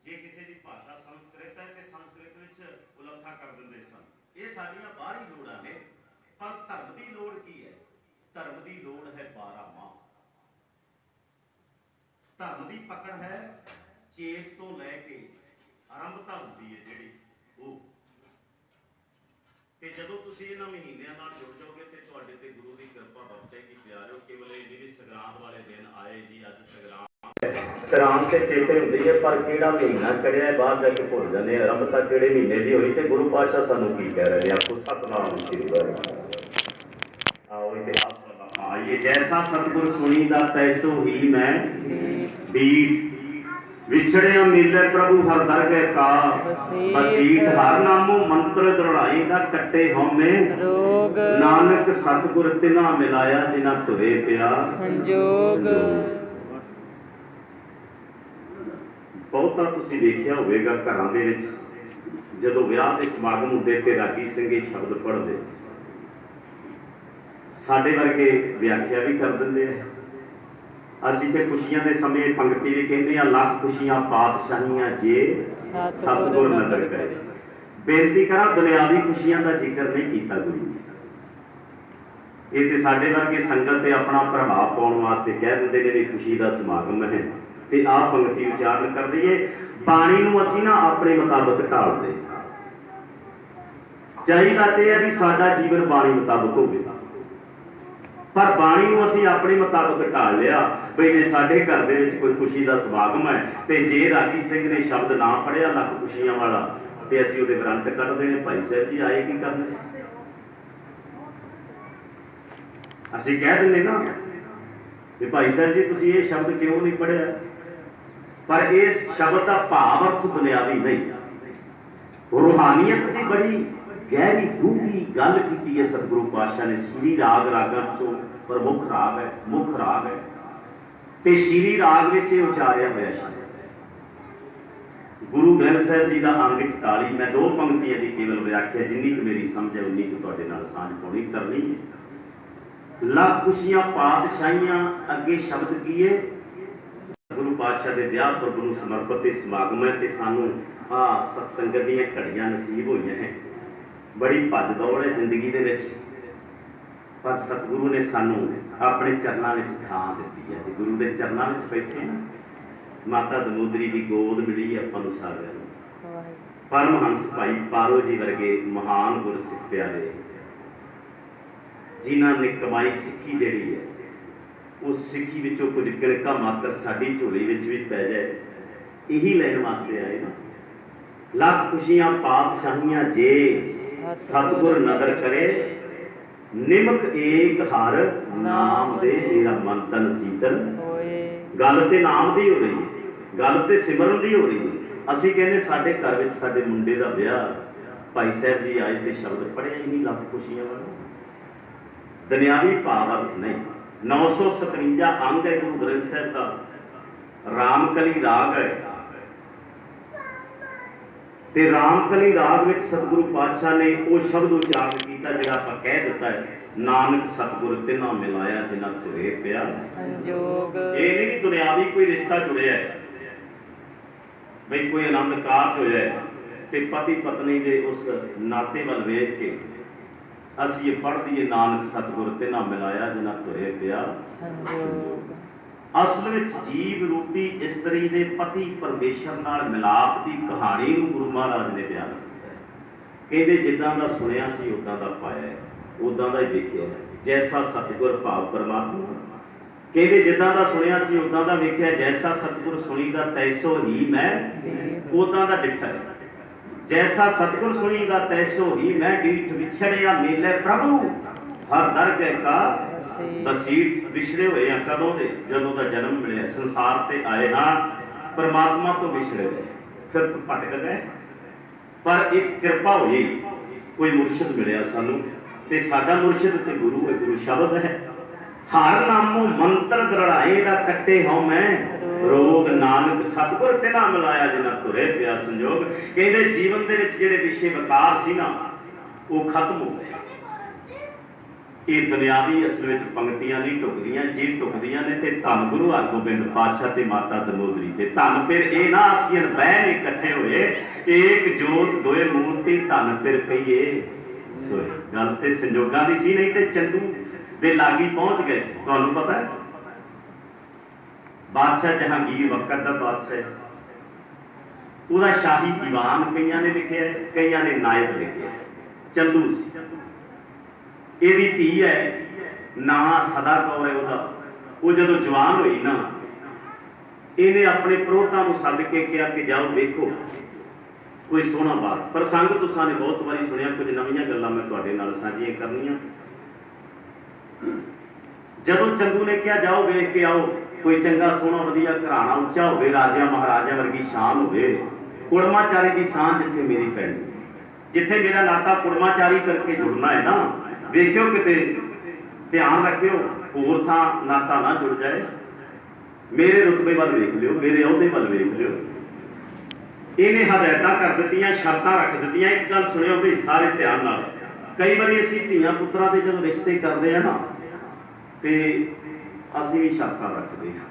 ਜੇ ਕਿਸੇ ਦੀ ਭਾਸ਼ਾ ਸੰਸਕ੍ਰਿਤ ਹੈ ਤੇ ਸੰਸਕ੍ਰਿਤ ਵਿੱਚ ਉਲੱਥਾ ਕਰ ਦਿੰਦੇ ਸਨ। ਇਹ ਸਾਡੀਆਂ ਬਾਹਰੀ ਲੋੜਾਂ ਨੇ। ਪਰ ਧਰਮ ਦੀ ਲੋੜ ਕੀ ਹੈ? ਧਰਮ ਦੀ ਲੋੜ ਹੈ 12 ਮਾਹ। ਧਰਮ ਦੀ ਪਕੜ ਹੈ ਚੇਤ ਤੋਂ ਲੈ ਕੇ ਆਰੰਭਤਾ ਹੁੰਦੀ ਹੈ ਜਿਹੜੀ ਉਹ। ਤੇ ਜਦੋਂ ਤੁਸੀਂ ਇਹਨਾਂ ਮਹੀਨਿਆਂ ਨਾਲ ਜੁੜ ਜਾਓਗੇ ਤੇ ਤੁਹਾਡੇ ਤੇ ਗੁਰੂ ਦੀ ਕਿਰਪਾ ਵਰਤੇਗੀ ਪਿਆਰਿਓ। ਕੇਵਲ ਇਹ ਜਿਹੜੀ ਸੰਗਰਾਂਦ ਵਾਲੇ ਦਿਨ ਆਏ ਜੀ, ਅੱਜ ਸੰਗਰਾਂਦ ਤੇ ਚੇਤੇ ਹੁੰਦੀ ਹੈ, ਪਰ ਕਿਹੜਾ ਮਹੀਨਾ ਚੜਿਆ ਬਾਹਰ ਜਾ ਕੇ ਭੁੱਲ ਜਾਂਦੇ। ਆਰੰਭਤਾ ਕਿਹੜੇ ਮਹੀਨੇ ਦੀ ਹੋਈ ਤੇ ਗੁਰੂ ਪਾਤਸ਼ਾਹ ਸਾਨੂੰ ਕੀ ਕਹਿ ਰਹੇ ਨੇ? ਆਪੋ ਸਤਿਨਾਮ ਸ੍ਰੀ ਵਾਹਿਗੁਰੂ। आओ इतिहास वाला ये जैसा सतगुर सुनी दा तैसो ही मैं बीट विछड़े मिले प्रभु हर दरगह का बसीठ हर नामो मंत्र दृढ़ाई दा कट्टे होमे रोग नानक सतगुर तिना मिलाया जिना तुरे पिया संजोग। बहुता तुसी देखिया होवेगा घरां दे विच जदों विआह दे समागम हुंदे ते रागी ਸਿੰਘ ਇਹ ਸ਼ਬਦ ਪੜ੍ਹਦੇ, ਸਾਡੇ ਵਰਗੇ ਵਿਆਖਿਆ ਵੀ ਕਰ ਦਿੰਦੇ ਆ। ਅਸੀਂ ਤੇ ਖੁਸ਼ੀਆਂ ਦੇ ਸਮੇਂ ਪੰਕਤੀ ਵੀ ਕਹਿੰਦੇ ਆ, ਲੱਖ ਖੁਸ਼ੀਆਂ ਪਾਤਸ਼ਾਹੀਆਂ ਜੇ ਸਤਿਗੁਰ ਨਦਰ ਕਰੇ। ਬੇਨਤੀ ਕਰਾਂ, ਦੁਨਿਆਵੀ ਖੁਸ਼ੀਆਂ ਦਾ ਜ਼ਿਕਰ ਨਹੀਂ ਕੀਤਾ ਗੁਰੂ ਨੇ। ਇਹ ਤੇ ਸਾਡੇ ਵਰਗੇ ਸੰਗਤ ਤੇ ਆਪਣਾ ਪ੍ਰਭਾਵ ਪਾਉਣ ਵਾਸਤੇ ਕਹਿ ਦਿੰਦੇ ਨੇ ਵੀ ਖੁਸ਼ੀ ਦਾ ਸਮਾਗਮ ਹੈ ਤੇ ਆਹ ਪੰਕਤੀ ਉਚਾਰਨ ਕਰ ਦਈਏ। ਬਾਣੀ ਨੂੰ ਅਸੀਂ ਨਾ ਆਪਣੇ ਮੁਤਾਬਕ ਢਾਲਦੇ। ਚਾਹੀਦਾ ਤੇ ਹੈ ਵੀ ਸਾਡਾ ਜੀਵਨ ਬਾਣੀ ਮੁਤਾਬਕ ਹੋਵੇ, ਪਰ ਬਾਣੀ ਨੂੰ ਅਸੀਂ ਆਪਣੇ ਮੁਤਾਬਕ ਢਾਲ ਲਿਆ। ਬਈ ਜੇ ਸਾਡੇ ਘਰ ਦੇ ਵਿੱਚ ਕੋਈ ਖੁਸ਼ੀ ਦਾ ਸਮਾਗਮ ਹੈ ਤੇ ਜੇ ਰਾਗੀ ਸਿੰਘ ਨੇ ਸ਼ਬਦ ਨਾ ਪੜਿਆ ਲੱਖ ਖੁਸ਼ੀਆਂ ਵਾਲਾ, ਤੇ ਅਸੀਂ ਉਹਦੇ ਵਾਰੰਟ ਕੱਢਦੇ ਨੇ, ਭਾਈ ਸਾਹਿਬ ਜੀ ਆਏ ਕੀ ਕਰਨੇ ਸੀ? ਅਸੀਂ ਕਹਿ ਦਿੰਦੇ ਨਾ ਕਿ ਭਾਈ ਸਾਹਿਬ ਜੀ ਤੁਸੀਂ ਇਹ ਸ਼ਬਦ ਕਿਉਂ ਨਹੀਂ ਪੜਿਆ? ਪਰ ਇਸ ਸ਼ਬਦ ਦਾ ਭਾਵ ਅਰਥ ਦੁਨਿਆਵੀ ਨਹੀਂ, ਰੂਹਾਨੀਅਤ ਦੀ ਬੜੀ ਗਹਿਰੀ ਡੂੰਘੀ ਗੱਲ ਕੀਤੀ ਹੈ ਸਤਿਗੁਰੂ ਪਾਤਸ਼ਾਹ ਨੇ। ਸ਼ੀਰੀ ਰਾਗ ਰਾਗਾਂ ਚੋਂ ਪ੍ਰਮੁੱਖ ਰਾਗ ਹੈ, ਮੁੱਖ ਰਾਗ ਹੈ, ਤੇ ਸ਼ੀਰੀ ਰਾਗ ਵਿੱਚ ਇਹ ਉਚਾਰਿਆ ਹੋਇਆ ਸ਼ਬਦ ਗੁਰੂ ਗ੍ਰੰਥ ਸਾਹਿਬ ਜੀ ਦਾ ਅੰਗ 44। ਮੈਂ 2 ਪੰਕਤੀਆਂ ਦੀ ਕੇਵਲ ਵਿਆਖਿਆ, ਜਿੰਨੀ ਕੁ ਮੇਰੀ ਸਮਝ ਹੈ ਉਨੀ ਕੁ ਤੁਹਾਡੇ ਨਾਲ ਸਾਂਝ ਪਾਉਣੀ ਕਰਨੀ ਹੈ। ਲੱਖ ਖੁਸ਼ੀਆਂ ਪਾਤਸ਼ਾਹੀਆਂ ਅੱਗੇ ਸ਼ਬਦ ਕੀ ਹੈ? ਗੁਰੂ ਪਾਤਸ਼ਾਹ ਦੇ ਵਿਆਹ ਪੁਰਬ ਨੂੰ ਸਮਰਪਿਤ ਇਹ ਸਮਾਗਮ ਹੈ ਤੇ ਸਾਨੂੰ ਆਹ ਸਤਸੰਗਤ ਦੀਆਂ ਘੜੀਆਂ ਨਸੀਬ ਹੋਈਆਂ ਹੈ। ਬੜੀ ਭੱਜ ਦੌੜ ਹੈ ਜ਼ਿੰਦਗੀ ਦੇ ਵਿੱਚ, ਪਰ ਸਤਿਗੁਰੂ ਨੇ ਸਾਨੂੰ ਆਪਣੇ ਚਰਨਾਂ ਵਿੱਚ ਥਾਂ ਦਿੱਤੀ ਹੈ। ਜੇ ਗੁਰੂ ਦੇ ਚਰਨਾਂ ਵਿੱਚ ਬੈਠੇ ਨਾ, ਮਾਤਾ ਦਮੋਦਰੀ ਦੀ ਗੋਦ ਮਿਲੀ ਆਪਾਂ ਨੂੰ ਸਾਰਿਆਂ ਨੂੰ। परमहंस भाई पारो जी वर्गे महान गुरसिख प्यारे जिन्हों ने कमाई सिक्खी जिहड़ी है उस सिक्खी विचों कुछ किड़का मात्र साडी झोली विच भी पै जाए यही लैण वास्ते आए ना। लख खुशियां पातशाहियां जे सतगुर नदर करे निमक एक हर नाम दे मेरा मन तन शीतल। गल ते नाम दी हो रही है, गल ते सिमरन दी हो रही है। असीं कहने साडे घर विच साडे मुंडे दा विआह भाई साहब जी आए ते शब्द पढ़िया ही नहीं लख खुशियां वाला दुनियावी भाव नहीं। 957 अंग है गुरु ग्रंथ साहब का। रामकली राग है ते रामकली राग विच सतगुरु पातशाह ने वो शब्द उच्चारण किया जिहड़ा आपां कह दिता है नानक सतगुर तिन्हां मिलाया जिन्हां तुरे पिया संजोग। ये नहीं दुनियावी कोई रिश्ता जुड़िया है बई कोई आनंद कारज हो जाए ते पति पत्नी के उस नाते वाल वेख के असीं ये पढ़ दईए नानक सतगुर तिन्हां मिलाया जिन्हां तुरे पिया संजोग। असल में जीव रूपी इस्तरी दे पति परमेश्वर नाल मिलाप की कहानी नूं गुरु महाराज ने बयान किया। कहते जिद्दां दा सुनिया सी उदां दा पाया है, उदां दा ही वेखिया जैसा सतगुर भाव परमात्मा। कहते जिद्दां दा सुनिया सी उदां दा वेखिया जैसा सतगुर सुनीदा तैसो ही मैं उदां दा डिठा है। जैसा सतगुर सुनीदा तैसो ही मैं डीठ विछड़िया मिले प्रभु हर दरगह का बसीठ। विछड़े हुए हैं कदों दे जदों दा जन्म मिले संसार ते आए हाँ परमात्मा तो विछड़े गए फिर भटक गए पर एक कृपा हुई कोई मुर्शिद मिलिया सानू ते साडा मुर्शिद ते गुरु है। गुरु शब्द है हर नामों मंत्र दृढ़ाए दा कट्टे हों मैं रोग नानक सतगुर तिन्हां मिलाया जिन्हां तुरे पिया संजोग। कहते जीवन दे विच जिहड़े विषय विकार सी ना वो खत्म हो गए। ये दुनियावी असल में पंक्तियां नहीं ढुकदियां जे ढुकदियां ने ते धन गुरु हरगोबिंद पातशाह ते माता दमोदरी ते धन फिर ये ना आखियन बहन इकट्ठे हुए एक जोत दोए मूर्ति धन फिर कहिए सोए। गल ते संजोगां दी सी नहीं ते चंदू दे लागी पहुंच गए। तुहानूं पता है बादशाह जहांगीर वक्त दा बादशाह उहदा शाही दीवान कईयां ने लिखिया है कईयां ने नायब लिखिया है। चंदू सी ਇਹਦੀ ਧੀ है ना सदा कौर है ਉਹਦਾ। ਉਹ ਜਦੋਂ जवान हुई ना ਇਹਨੇ अपने प्रोटां ਨੂੰ सद के कहा कि जाओ देखो कोई सोहना बाग। प्रसंग तुसां ने बहुत बारी सुनिया कुछ नवीं गल्लां मैं तुहाडे नाल साझीआं करनियां। जदों चंदू ने कहा जाओ वेख के आओ कोई चंगा सोहना वधिया घराना उच्चा होवे राजा महाराजा वर्गी शान होवे कुड़माचारी की सांझ जिथे मेरी पैनी जिथे मेरा नाता कुड़माचारी करके जुड़ना है ना वेख्यो किते ध्यान रखियो होर थां नाता ना जुड़ जाए। मेरे रुतबे वाल वेख लियो मेरे अहुदे वाल वेख लियो। इन्हें हदायतां कर दित्तियां शर्तां रख दित्तियां। एक गल सुनियो भी सारे ध्यान नाल कई बारी असीं धीआं पुत्रां दे जदों रिश्ते करदे आ ना ते असीं भी शर्तां रखदे हां।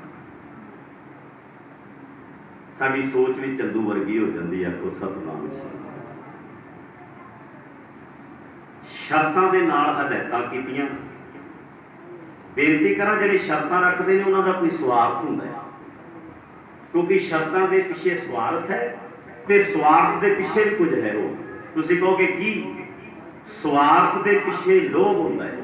साडी सोच भी चंदू वर्गी हो जाती है। को सतनाम शर्तां दे नाल हदायतां कीतियां। बेनती करा जिहड़े शर्तां रखते हैं उन्हां दा कोई स्वार्थ हुंदा है क्योंकि शर्तां दे पिछे स्वार्थ है ते स्वार्थ दे पिछे भी कुछ है। वो तुसीं कहोगे की स्वार्थ दे पिछे लोभ हुंदा है।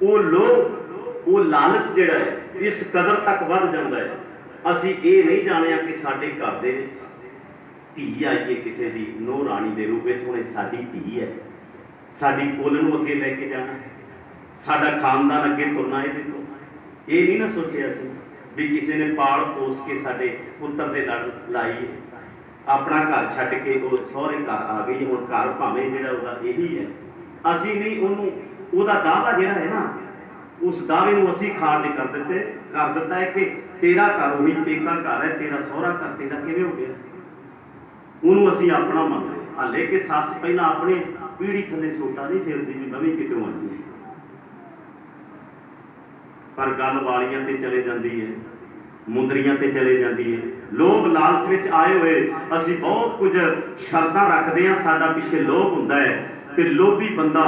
वो लोभ वो लालच जिहड़ा है इस कदर तक वध जांदा है असीं ये नहीं जाणिया कि साडे घर दे विच धी आई है किसी की नूह राणी के रूप में हुणे साडी धी है साडी कुल नूं अगे लैके जाना साडा खानदान अगे तुरना। ये तो ये नहीं ना सोचिया असीं भी किसी ने पाल पोस के साडे पुत्तर दे लड़ लाई है अपना घर छड्ड के वो सहुरे घर आ गई हुण घर भावें जिहड़ा उहदा यही है। असीं नहीं उहनूं उहदा दावा जिहड़ा है ना उस दावे नूं असीं खारिज कर दिता है कि तेरा घर उही पेका घर है तेरा सहुरा घर तेरा किवें हो गया। उन्होंने असीं अपना मान लिया हाले कि सस पहला अपने पीढ़ी थले सोटा नहीं फेरती भी नवीं कितों आती है पर गल वालियां ते चले जाती है मुंदरियां ते चले जाती है। लोभ लालच विच आए हुए असीं बहुत कुछ शर्तां रखते हैं साडा पिछे लोभ हुंदा है ते लोभी बंदा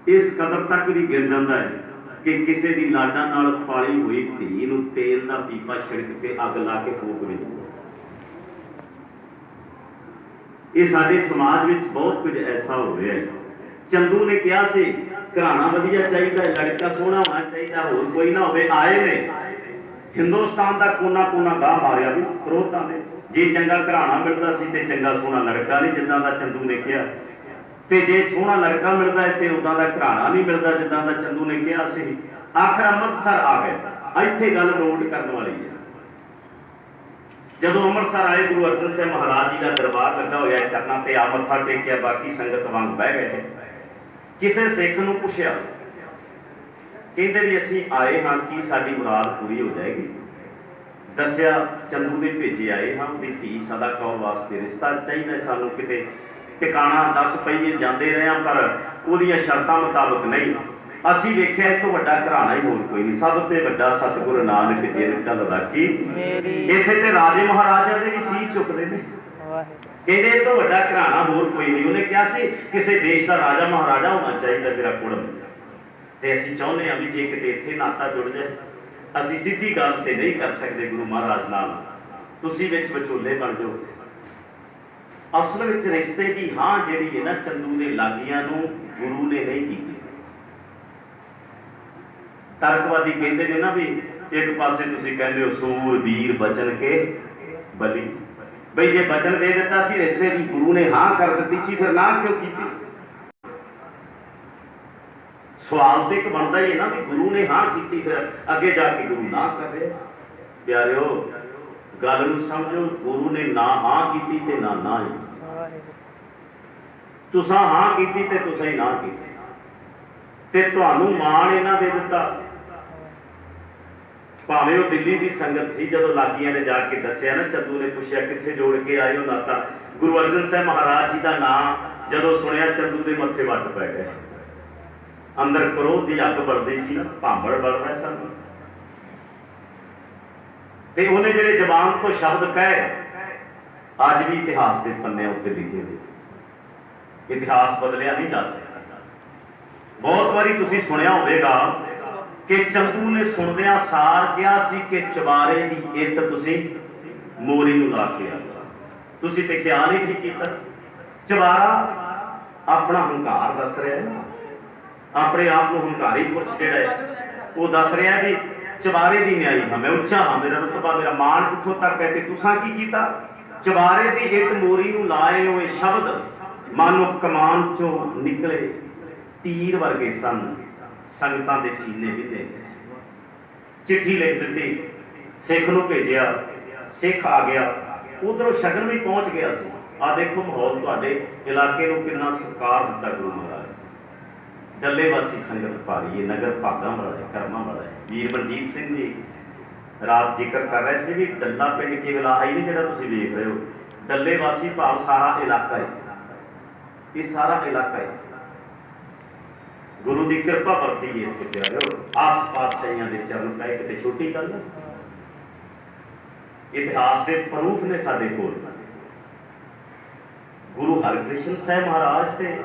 इस कदर तक भी गिर जाता है कि किसी की लाडा नाल पाली हुई धी नूं तेल का पीपा छिड़क के अग ला के फूक भी जाता। ये साडे समाज में बहुत कुछ ऐसा हो रहा है। चंदू ने कहा से घराना वधिया चाहिए, लड़का सोहना होना चाहिए, होर कोई ना होवे। आए ने हिंदुस्तान का कोना कोना गाह मारिया भी पुरोहितां ने, जे चंगा घराना मिलता सी ते चंगा सोहना लड़का नहीं, जिद्दां दा चंदू ने कहा, ते जे सोहना लड़का मिलता है तो उदां दा घराना नहीं मिलता जिद्दां दा चंदू ने कहा सी। आखिर अमृतसर आ गए। इत्थे गल नोट करने वाली है। जदों अमृतसर आए, गुरु अर्जन साहब महाराज जी का दरबार लगा होया, चरना ते आ मत्था टेकिया, बाकी संगत वांग बह गए। किसी सिख नूं पुछया, कहते भी असीं आए हाँ कि साडी मुराद पूरी हो जाएगी। दसिया चंदू दे भेजे आए हाँ, दी धी सदा कौर वास्ते रिश्ता चाहिए सानूं, किते टिकाणा 10 पहिए जाते रहे पर उहदियां शर्तां मुताबक नहीं। असीं वेख्या इस तो वड्डा घराना ही होर कोई नहीं, सब ते वड्डा सतगुरु नानक जिन कल राखी। इत्थे ते राजे महाराजा दे भी सीह चुकदे ने, कहते इस तो वड्डा घराना होर कोई नहीं। उन्हें कहा सी किसी देश का राजा महाराजा होना चाहिए मेरा कुड़म, ते असीं चाहुंदे हां भी जे किते इत्थे नाता जुड़ जाए। असीं सीधी गल ते नहीं कर सकते गुरु महाराज नाल, तुसीं विच विचोले बन जाओ। असल विच रिश्ते की हाँ जिहड़ी है ना, चंदू दे लागियां नूं गुरु ने नहीं की। तर्कवादी कहते हैं ना भी एक पासे तुसीं कहंदे हो सूर वीर बचन के बली, बई जे बचन दे दिता सी रिश्ते की, गुरु ने हाँ कर दी सी, फिर ना क्यों की? सवाल तो एक बनता ही है ना भी गुरु ने हाँ की, फिर अगे जाके गुरु ना कर रहे। प्यारिओ गल नूं समझो, गुरु ने ना हाँ की ते ना ना ही, तुसां हाँ की ते तुसां ही ना की, ते तुहानूं माण इन्हां दे दिता। भावें वो दिल्ली की संगत सी, जदों लागियां ने जाके दसिया ना, चंदू ने पूछा कित्थे जोड़ के आए हो नाता, गुरु अर्जन साहब महाराज जी का नाम जदों सुनिया, चंदू के मत्थे वट पै गए। अंदर क्रोध की अग बलदी सी ना, भांबड़ बलदा सन, ते उन्हें जिहड़े जबान तो शब्द कहे अज भी इतिहास के पन्ने उत्ते लिखे हुए। इतिहास बदलिया नहीं जा सकता। बहुत बारी तुसीं सुनिया होवेगा कि चंदू ने सुनदियां सार कहा सी कि चबारे की इट तुसीं मोरी नूं ला के आ। तुसीं ते ख्याल ही ठीक कीता। चबारा अपना हंकार दस रहा है, अपने आप को हंकारी पुरुष जिहड़ा है वो दस रहा है भी चबारे की न्याई हाँ, मैं उच्चा हाँ, मेरा रुतबा मेरा मान कित्थों तक है। ते तुसां की कीता? चबारे की इट मोरी नूं लाए हुए शब्द मानो कमान चों निकले तीर वर्गे सन, संगतां दे सीने विधे। चिट्ठी लिख दी, सिख नूं भेजिया, सिख आ गया, उधरों शगन भी पहुंच गया सी। आ देखो माहौल तुहाडे इलाके नूं कितना सत्कार दिता गुरु महाराज। डल्ले वासी संगत भारी है, नगर भागां वाला है, कर्मां वाला है। वीर बलजीत सिंह जी रात जिक्र कर रहे थे भी डल्ला पिंड केवल आ ही नहीं जिहड़ा तुसीं वेख रहे हो, डल्ले वासी भाव सारा इलाका है, ये सारा इलाका है। गुरु की कृपा वरती है इत्थे प्यारिओ, आप पातशाहियां दे चरण पै किते छोटी गल है। इतिहास के प्रूफ ने साडे कोल। गुरु हरकृष्ण साहब महाराज ते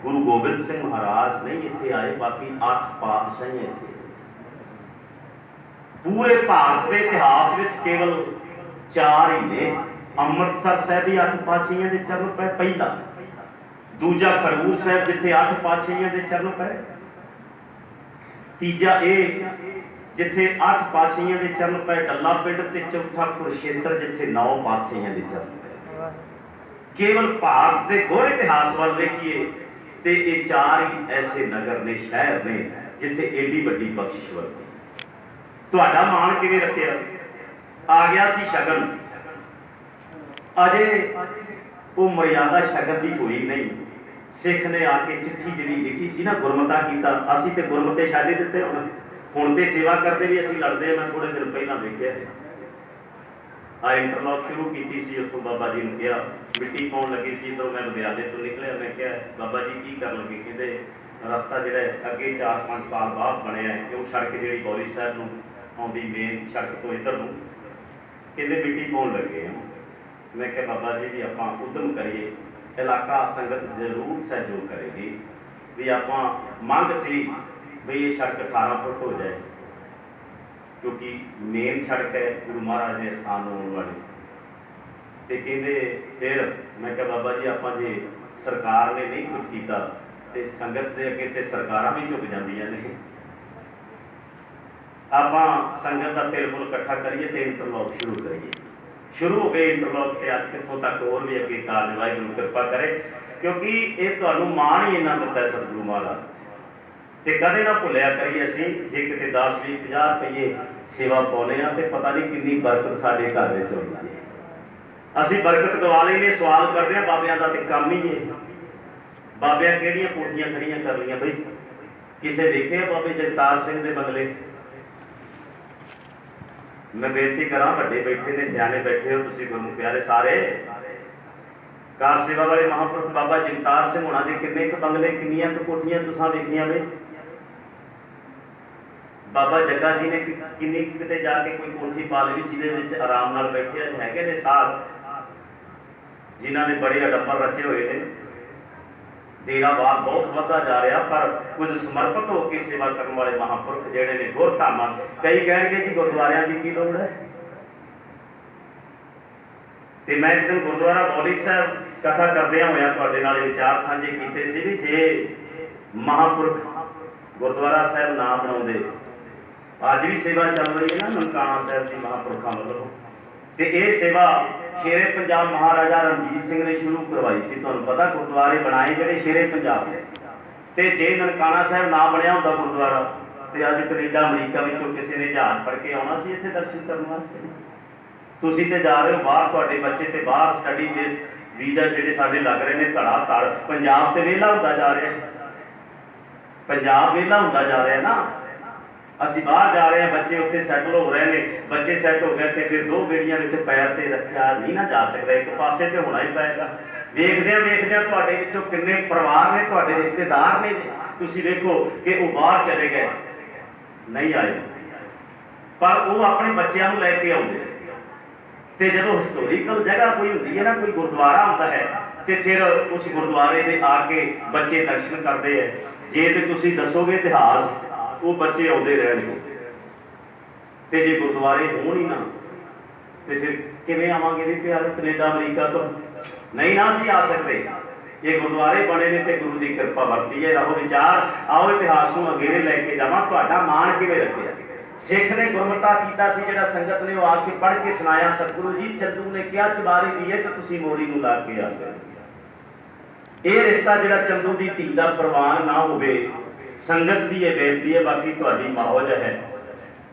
गुरु गोबिंद सिंह महाराज नहीं इत्थे आए, बाकी 8 पातशाही इत्थे। पूरे भारत के इतिहास में केवल 4 ही ने। अमृतसर साहब ही 8 पातशाहियां दे चरण पै पहला, दूजा खड़ूर साहब जिथे 8 पातशाहियां दे चरण पै, तीजा ए जिथे 8 पातशाहियां दे चरण पै डल्ला पिंड, ते चौथा कुरुक्षेत्र जिथे 9 पातशाहियां दे चरण पै। केवल भारत के गोर इतिहास वाल देखिए तो ये 4 ही ऐसे नगर ने, शहर ने जिथे एडी वड्डी बख्शिश वर्ती। तुहाडा मान किवें रखिया? आ गया सी शगन, अजे वो मर्यादा शगन की हुई नहीं। सिख ने आके चिट्ठी जी लिखी सी ना, गुरमता किया, असी तो गुरमते छाड़े दिते, हुण ते सेवा करते भी असी लड़ते। मैं थोड़े दिन पहला देखिया आ इंटरलॉक शुरू की सी, उत्थों बाबा जी ने कहा मिट्टी पाउण लगे सी, तो मैं लुधियाने तो निकलिया। मैं क्या बाबा जी की कर लगे? कहते रस्ता जिहड़ा अगे 4-5 साल बाद बनया है, वो सड़क जी बौरी साहब नूं आउंदी मेन सड़क तो इधर नूं, कहते मिट्टी पाउण लगे हैं। मैं क्या बाबा जी भी आपां उद्यम करिए, इलाका संगत जरूर सहयोग करेगी भी आपां मंग सी भी ये सड़क 18 फुट हो जाए, क्योंकि मेन सड़क है गुरु महाराज के स्थान आने वाली। ਤੇ ਕਹਿੰਦੇ ਫਿਰ ਮੈਂ ਕਿਹਾ ਬਾਬਾ ਜੀ ਆਪਾਂ ਜੇ ਸਰਕਾਰ ਨੇ ਨਹੀਂ ਕੁਝ ਕੀਤਾ ਤੇ ਸੰਗਤ ਦੇ ਅੱਗੇ ਤੇ ਸਰਕਾਰਾਂ ਵੀ ਝੁਕ ਜਾਂਦੀਆਂ ਨੇ। ਆਪਾਂ ਸੰਗਤ ਦਾ ਤਿਲ ਫੁੱਲ ਇਕੱਠਾ ਕਰੀਏ ਤੇ ਇੰਟਰਲੌਕ ਸ਼ੁਰੂ ਕਰੀਏ। ਸ਼ੁਰੂ ਹੋ ਗਏ ਇੰਟਰਲੌਕ ਤੇ ਅੱਜ ਕਿੱਥੋਂ ਤੱਕ ਹੋਰ ਵੀ ਅੱਗੇ ਕਾਰਜ ਵਾਹਿਗੁਰੂ ਕਿਰਪਾ ਕਰੇ, ਕਿਉਂਕਿ ਇਹ ਤੁਹਾਨੂੰ ਮਾਣ ਹੀ ਇੰਨਾ ਦਿੱਤਾ ਸਤਿਗੁਰੂ ਮਹਾਰਾਜ। ਤੇ ਕਦੇ ਨਾ ਭੁੱਲਿਆ ਕਰੀਏ ਅਸੀਂ ਜੇ ਕਿਤੇ 10 20 50 ਰੁਪਏ ਸੇਵਾ ਪਾਉਂਦੇ ਆ ਤੇ ਪਤਾ ਨਹੀਂ ਕਿੰਨੀ ਬਰਕਤ ਸਾਡੇ ਘਰ ਵਿੱਚ ਆਉਂਦੀ ਹੈ। ਅਸੀਂ ਬਰਕਤ ਗਵਾ ਲੈਨੇ, ਸਵਾਲ ਕਰਦੇ ਆ ਬਾਬਿਆਂ ਦਾ ਤੇ ਕੰਮ ਹੀ ਹੈ। ਬਾਬਿਆਂ ਕਿਹੜੀਆਂ ਕੋਠੀਆਂ ਖੜੀਆਂ ਕਰ ਲਈਆਂ ਬਈ? ਕਿਸੇ ਦੇਖੇ ਬਾਬੇ ਜਗਤਾਰ ਸਿੰਘ ਦੇ ਬੰਗਲੇ? मैं बेनती करा, ਵੱਡੇ बैठे ने, सियाने बैठे हो तुसी गुरमुख प्यारे सारे, कार सेवा वाले महापुरुष बाबा जगतार सिंह होना दे किन्ने क बंगले किन्नियां क कोठियां तुसां देखियां वे? बाबा जग्गा जी ने किन्नी किते जाके कोई कोठी पा ली जिहदे विच आराम नाल बैठे हैगे ने साध जिन्हां ने बड़े अडंबर रचे हुए ने। डेरा बार बहुत बढ़ता जा रहा, पर कुछ समर्पित होकर सेवा करने वाले महापुरुष जिहड़े ने गुरधामां, कई कहणगे जी गुरुद्वारियां दी की लोड़ है। ते मैं एक दिन गुरुद्वारा बौली साहब कथा करदियां होइयां तुहाडे नाल विचार साझे कीते सी भी जे महापुरुष गुरुद्वारा साहब ना बनाउंदे, अज भी सेवा चल रही है ना ननकाना साहब की महापुरुषां वल्लों, ते इह सेवा शेरे पंजाब महाराजा रणजीत सिंह ने शुरू करवाई सी। तुहानूं पता गुरुद्वारे बनाए जिहड़े शेरे पंजाब ने, ते जे ननकाना साहब ना बनिया हुंदा गुरुद्वारा ते अज कनेडा अमरीका विचों किसी ने जहाज फड़ के आउणा सी इत्थे दर्शन करन वास्ते। तुसीं ते जा रहे हो बाहर, तुहाडे बच्चे ते बाहर स्टडी बेस वीजा जिहड़े साडे लग रहे ने धड़ा धड़। पंजाब ते वेला हुंदा जा रहा है, पंजाब वेला हुंदा जा रहा है ना। ਅਸੀਂ ਬਾਹਰ ਜਾ ਰਹੇ ਹਾਂ, ਬੱਚੇ ਉੱਥੇ ਸੈਟਲ ਹੋ ਰਹੇ ਨੇ। ਬੱਚੇ ਸੈਟ ਹੋ ਗਏ ਤੇ ਫਿਰ ਦੋ ਬੇੜੀਆਂ ਵਿੱਚ ਪੈਰ ਤੇ ਰੱਖਿਆ ਨਹੀਂ ਨਾ ਜਾ ਸਕਦਾ, ਇੱਕ ਪਾਸੇ ਤੇ ਹੋਣਾ ਹੀ ਪਏਗਾ। ਵੇਖਦਿਆਂ ਤੁਹਾਡੇ ਵਿੱਚੋਂ ਕਿੰਨੇ ਪਰਿਵਾਰ ਨੇ, ਤੁਹਾਡੇ ਰਿਸ਼ਤੇਦਾਰ ਨੇ, ਤੁਸੀਂ ਵੇਖੋ ਕਿ ਉਹ ਬਾਹਰ ਚਲੇ ਗਏ, ਨਹੀਂ ਆਏ, ਪਰ ਉਹ ਆਪਣੇ ਬੱਚਿਆਂ ਨੂੰ ਲੈ ਕੇ ਆਉਂਦੇ। ਤੇ ਜਦੋਂ ਹਿਸਟੋਰੀਕਲ ਜਗ੍ਹਾ ਕੋਈ ਹੁੰਦੀ ਹੈ ਨਾ, ਕੋਈ ਗੁਰਦੁਆਰਾ ਹੁੰਦਾ ਹੈ, ਤੇ ਫਿਰ ਉਸ ਗੁਰਦੁਆਰੇ ਦੇ ਆ ਕੇ ਬੱਚੇ ਦਰਸ਼ਨ ਕਰਦੇ ਹੈ। ਜੇ ਤੇ ਤੁਸੀਂ ਦੱਸੋਗੇ ਇਤਿਹਾਸ, वो बच्चे आते रहने। तो जे गुरुद्वारे हो ही ना तो फिर किवें आवांगे भी प्यारे कनेडा अमरीका तो? नहीं ना असीं आ सकते। ये गुरुद्वारे बने ने तो गुरु की कृपा वरती है। रहो विचार, आओ इतिहास को अगेरे लैके जावां। तुहाडा मान किवें रखिया? सिख ने गुरमता कीता सी, जिहड़ा संगत ने आके पढ़ के सुनाया, सतगुरु जी चंदू ने क्या चबारी दी है तो तुसीं मोरी नूं ला के आ गए। ये रिश्ता जिहड़ा चंदू की धी का प्रवान ना होवे, संगत की यह बेनती है, बाकी तुहाडी मौज है।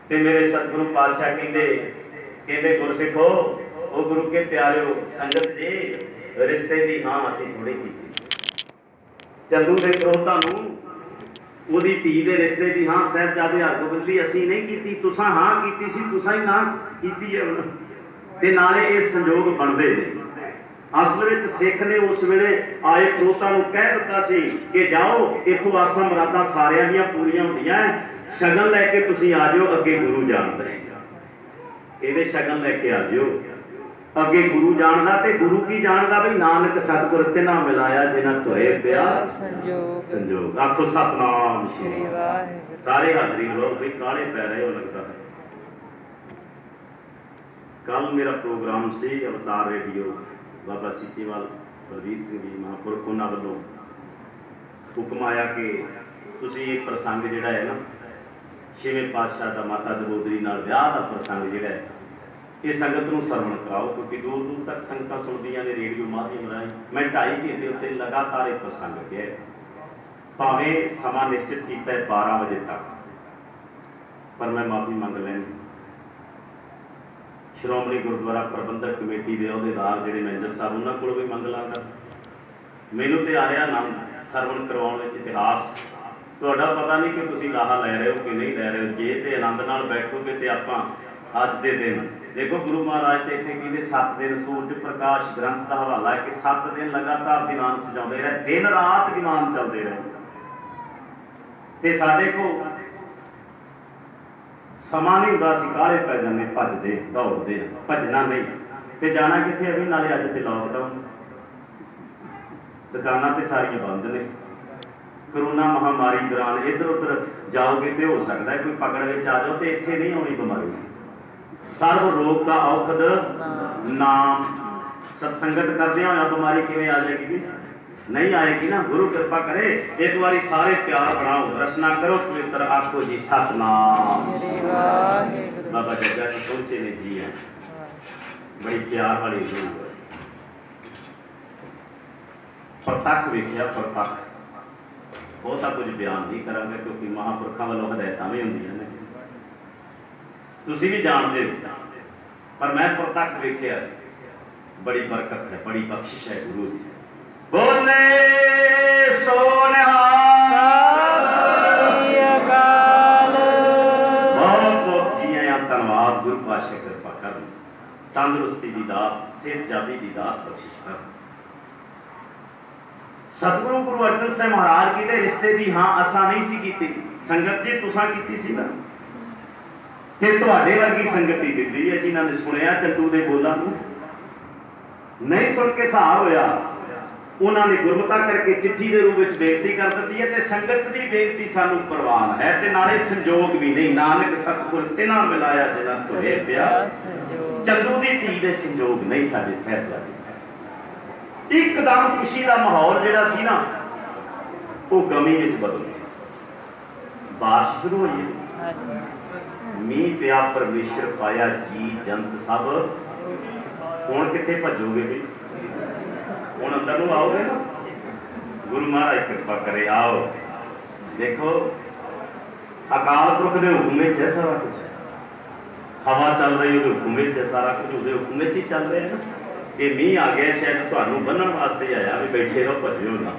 ते मेरे सतगुरु पातशाह कहते गुरसिखो, ओ गुरु के प्यारिओ, संगत जी रिश्ते की हाँ असीं थोड़ी की। चंदू के पुरोहितां नूं उहदी धी दे रिश्ते की हाँ साहिबजादे हरगोबिंद दी असीं नहीं की, तुसां हाँ कीती सी, तुसां ही ना कीती है। ते नाले ये संयोग बनदे ने। असल में सिख ने उस वेले आए पुरोहितां नूं कह दिता सी कि जाओ इथों आसां मुरादां सारियां दीयां पूरीआं हुंदियां, शगन लैके तुसीं आ जाओ, अगे गुरु जानदा है। इहदे शगन लैके आ जाओ, अगे गुरु जानदा। ते गुरु की जानदा बई नानक सतगुर तिन्हां मिलाया जिन्हां तुरे पिया संजोग। आखो सतनाम श्री वाहिगुरू। सारे हाजरी लोग भी काले पै रहे हो लगता है। कल मेरा प्रोग्राम से अवतार रेडियो बाबा सीचेवाल बलबीर सिंह जी महापुरख, उन्होंने वालों हुक्म आया कि तुसीं ये प्रसंग जिहड़ा है ना, छेवें पातशाह का माता दबोदरी नाल विआह का प्रसंग जिहड़ा है, ये संगत नूं सरवण कराओ, क्योंकि दूर दूर तक संगतां सुणदियां ने रेडियो माध्यम राहीं। मैं 2.5 घंटे उत्ते लगातार ये प्रसंग किया, भावें समा निश्चित किया है 12 बजे तक, पर मैं माफ़ी मंग लैनी। श्रोमणी गुरुद्वारा प्रबंधक कमेटी के अहुदेदार जिहड़े मैनेजर साहब, उन्होंने कोलों भी मंग लांगा। मैनूं तो आ रहा नाम सरवण करवाउण इतिहास, तुहाडा पता नहीं कि तुसीं लाहा लै रहे हो कि नहीं लै रहे हो। जे ते आनंद नाल बैठोगे तो आपां अज दे दिन देखो, गुरु महाराज तो इत्थे कहंदे 7 दिन सूरज प्रकाश ग्रंथ का हवाला है कि 7 दिन लगातार दीवान सजाउंदे रहे, दिन रात दीवान चलते रहे। ते साडे को समा नहीं हुंदा, असीं काले पै जांदे, भजदे दौड़दे, भजना नहीं ते जाना कित्थे है भी। नाले अज ते लॉकडाउन, दुकानां ते सारियां बंद ने। करोना महामारी दौरान इधर उधर जाओगे तो हो सकता है कोई पकड़ विच आ जाओ, तो इत्थे नहीं आउणी बीमारी। सर्व रोग का औखद नाम सत्संगत करदे होया बीमारी किवें आ जाएगी? नहीं आएगी ना। गुरु कृपा करे एक बारी सारे प्यार बनाओ, रचना करो पवित्र, आखो जी सतनाम। बाबा जग्गा जी पहुंचे ने जी है, बड़ी प्यार वाली गुरु है। प्रतख वेख्या, प्रतख बहुता कुछ बयान नहीं करांगे क्योंकि महापुरखों वालों हदायतां भी होंदियां ने, तुसीं भी जानते हो, पर मैं प्रतख वेख्या, बड़ी बरकत है, बड़ी बख्शिश है गुरु जी। बोले सो निहाल, बहुत बहुत जी आया, धन्यवाद गुरु पातशाह कृपा कर, तंदुरुस्ती दी दात, सेहत जाबी दी दात बख्शिश कर। सतगुरु गुरु अर्जन साहब महाराज की दे रिश्ते दी हां असा नहीं सी कीती, संगत जी तुसां कीती सी ना, ते तुहाडे वर्गी संगत ही दिंदी है जिन्हां ने सुनिया चंदू दे बोलां नूं, नहीं सुन के हिसाब होया, उन्होंने गुरमता करके चिट्ठी के रूप में बेनती कर दी है, ते संगत की बेनती सानू प्रवान है, ते नाले संजोग भी नहीं। नानक सतगुर तिन्हां मिलाया जिन्हां तुरे पिया, चंदू दी धी दे संजोग नहीं साडे साहिबजादे। एकदम खुशी का माहौल जिहड़ा सी ना वो गमी विच बदल गया। बारिश शुरू हुई है, मीह पिया, परमेश्वर पाया, जी जंत सब हुण कित्थे भजोगे भी, हुण अंदर नूं आओगे ना, गुरु महाराज कृपा करे आओ। देखो अकाल पुरख के हुक्म विच है सारा कुछ, हवा चल रही है हुक्म विच है सारा कुछ, उसके हुक्म विच ही चल रहे हैं ना। ये मीह आ गया शायद तुहानूं बन्नण वास्ते आया भी बैठे रहो, भजिओ ना।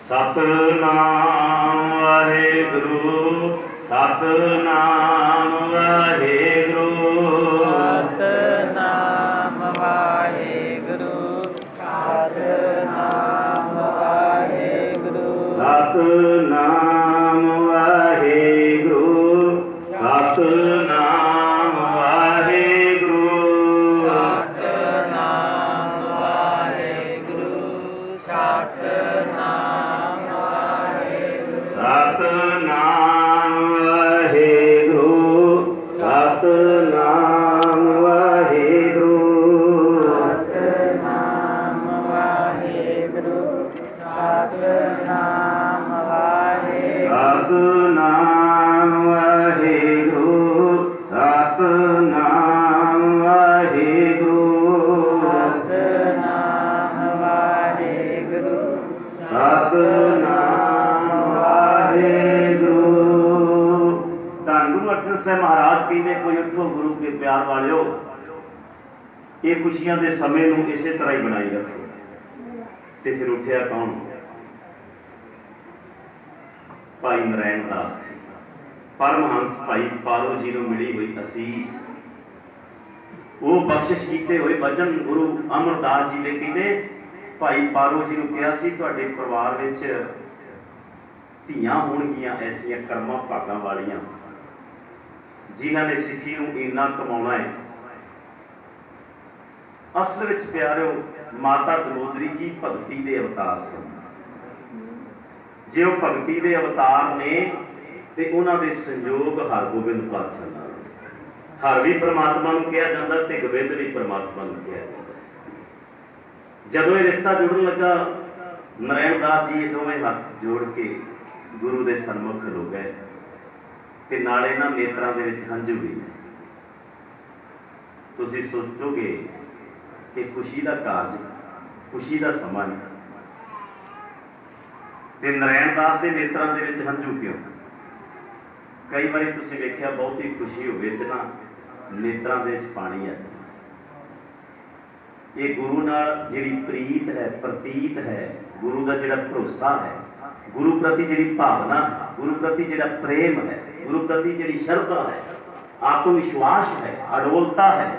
सतनाम वाहेगुरु, सतनाम वाहेगुरु, सतनाम वाहेगुरु, सतनाम वाहेगुरु, सतनाम वाहेगुरु, सतनाम वाहेगुरु, सतनाम वाहेगुरु, सतनाम वाहेगुरु, सतनाम वाहेगुरु, सतनाम वाहेगुरु, सतनाम वाहेगुरु, सतनाम वाहेगुरु, सतनाम वाहेगुरु, सतनाम वाहेगुरु, सतनाम वाहेगुरु, सतनाम वाहेगुरु। धन गुरु अर्जन साहब महाराज कहते कोई उठो गुरु के प्यार वालिओ, ये खुशियां दे समय नूं इसे तरह ही बनाई रखो। ते फिर उठिया कौन? भाई नारायण दास जी, परमहंस भाई पारो जी नूं मिली हुई असीस, वो बख्शिश कीते हुए वचन गुरु अमरदास जी ने कहते भाई पारो जी नूं कहा सी तुहाडे परिवार विच धीआं होणगीआं ऐसियां कर्मां भागां वालियां जिन्हां ने सिੱਖੀ नूं इन्ना कमाउणा है। असल विच प्यारिओ माता दमोदरी जी भगती दे अवतार सन। जे वो भगती दे अवतार ने ते उन्हां दे संयोग हरगोबिंद पातशाह नाल, हर भी परमात्मा नूं कहा जांदा ते गोबिंद भी परमात्मा नूं कहा जांदा। जदों ये रिश्ता जुड़न लगा, नारायण दास जी दोवें हथ जोड़ के गुरु दे सन्मुख खलो गए ते नाले इन्हां नेत्रां दे विच हंझू भी ने। तुसीं सोचोगे कि खुशी का कारज, खुशी का समा है, ते नारायण दास के नेत्रां दे विच हंझू क्यों? कई बार तुसीं वेखिया बहुती खुशी होवे ते ना नेत्रां दे विच पानी आ जांदा। ये गुरु नाल जिहड़ी प्रीत है, प्रतीत है, गुरु का जिहड़ा भरोसा है, गुरु प्रति जिहड़ी भावना है, गुरु प्रति जिहड़ा प्रेम है, गुरु प्रति जिहड़ी श्रद्धा है, आत्मविश्वास है, अडोलता है,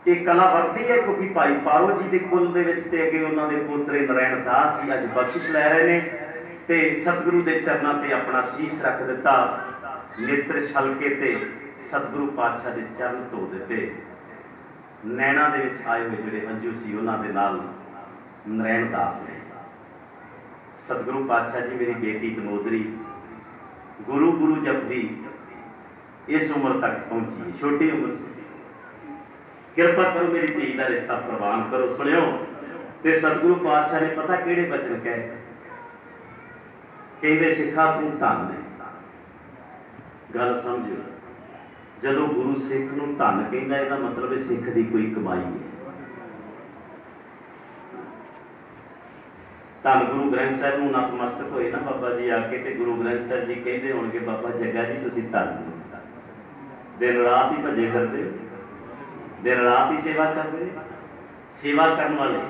ये कला वरती है। क्योंकि भाई पारो जी के कुल दे विच ते अगे उन्हां दे पोतरे नारायण दास जी अज बख्शिश लै रहे ने ते सतगुरु के चरणों ते अपना शीश रख दिता, नेत्र छलके ते सतगुरु पातशाह के चरण धो दिते। नैना दे विच आए हुए जिहड़े हंझू सी उन्हां दे नाल नारायण दास ने सतगुरु पातशाह जी मेरी बेटी दमोदरी गुरु गुरु जपदी इस उम्र तक पहुंची, छोटी उम्र से किरपा करो मेरी धी का रिश्ता प्रवान करो। सुनियो ते सतगुरु पातशाह ने पता किहड़े बचन कहे, कहते सिखा तू धन है। गल समझो, जदों गुरु सिख नूं धन कहंदा इहदा मतलब है सिख दी कोई कमाई है। धन गुरु ग्रंथ साहिब नूं नतमस्तक होए ना बाबा जी आके, ते गुरु ग्रंथ साहिब जी कहते होणगे बाबा जग्गा जी तुसीं धन दिन रात ही भजे फिरदे, दिन रात ही सेवा करते, सेवा करने वाले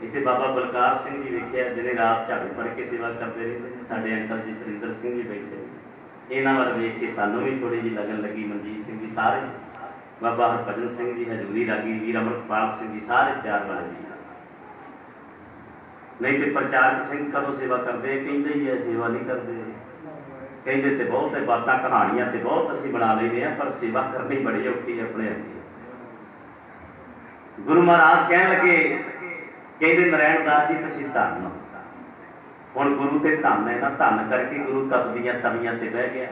इतने बाबा बलकार सिंह जी वेख्या दिन रात झाड़ू फड़ के सेवा करते रहते हैं। साडे अंकल जी सुरिंदर सिंह जी बैठे, इन्हां वाल वेख के सानूं भी थोड़ी जी लगन लगी। मनजीत सिंह जी सारे, बाबा हरभजन सिंह जी हजूरी रागी, वीर अमृतपाल सिंह जी सारे प्यार वाले जी। नहीं तो प्रचारक सिंह कदों सेवा करते, कहते ही है सेवा नहीं करते, कहते तो बहुत है बातें कहानियां तो बहुत असीं बना लेते हैं, पर सेवा करनी बड़ी औखी है अपने अगे। गुरु महाराज कह लगे, कहते नारायण दास जी तुसीं धन हो। हुण गुरु ते धन है ना, धन करके गुरु तपदियां तवियां ते बह गया,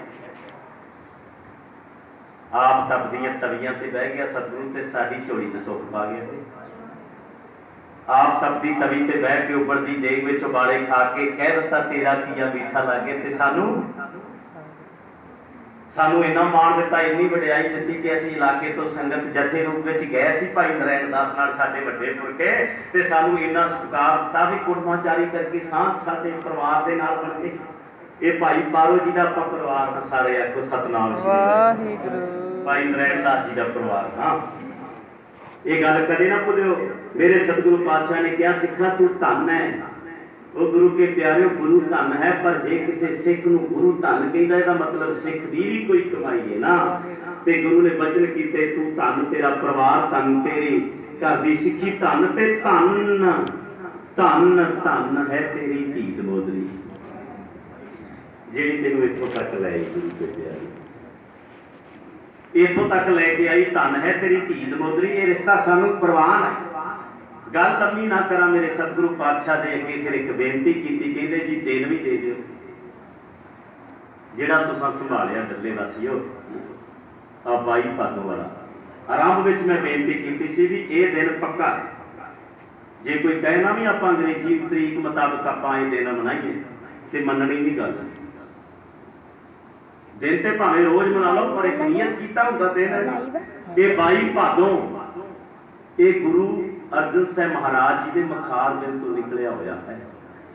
आप तपदियां तवियां ते बह गया। सतगुरु ते साडी झोली च सुख पा गया। आप तपदी तवी ते बह के उबलदी देग विच उबाले खा के कह दिता तेरा किया मीठा लागे। ते सानू इन्ना मान दिता, इन्नी वडियाई दिती कि असीं इलाके तो संगत जथे रूप में गए सी भाई नारायण दास नाल साडे वड्डे पुरखे, ते सानू इन्ना सत्कार दिता भी कुर्बाचारी करके सांझ साडे परिवार दे नाल बन गए। ये भाई पारो जी दा आपां परिवार हां, सारे आखो सतनाम श्री वाहिगुरू। भाई नारायण दास जी दा परिवार हां, ये गल कदे ना भुलियो। मेरे सतगुरु पातशाह ने कहा सिखा तू धन है। वो गुरु के प्यारे गुरु धन है, पर जे किसी सिख नूं गुरु धन कहंदा इहदा मतलब सिख दी भी कोई कमाई है ना। ते गुरु ने वचन कीते तू धन, तेरा परिवार धन, तेरी घर दी सिक्खी धन, ते धन धन धन है तेरी धी दमोदरी जेड़ी तेनू इत्थों तक लै आई। गुरु के प्यारे इत्थों तक लैके आई, धन है तेरी धी दमोदरी। ये रिश्ता सानू प्रवान है। गल लंबी ना करा, मेरे सतगुरु पातशाह दे अगे फिर एक बेनती की, कहते जी दिन भी दे दिओ जिहड़ा तुसां संभालिया डल्ले वासियो आ 22 भादों वाला। आरंभ विच मैं बेनती की सी भी ये दिन पक्का है। जे कोई कहना भी आपां अंग्रेजी तरीक मुताबिक आपां ये दिन मनाइए ते मननी नहीं गल। दिन ते भावें रोज मना लो, पर एक नियत कीता हुंदा दिन है। ये 22 भादों ये गुरु अर्जन साहब महाराज जी के मखार दिन तो निकलिया होया है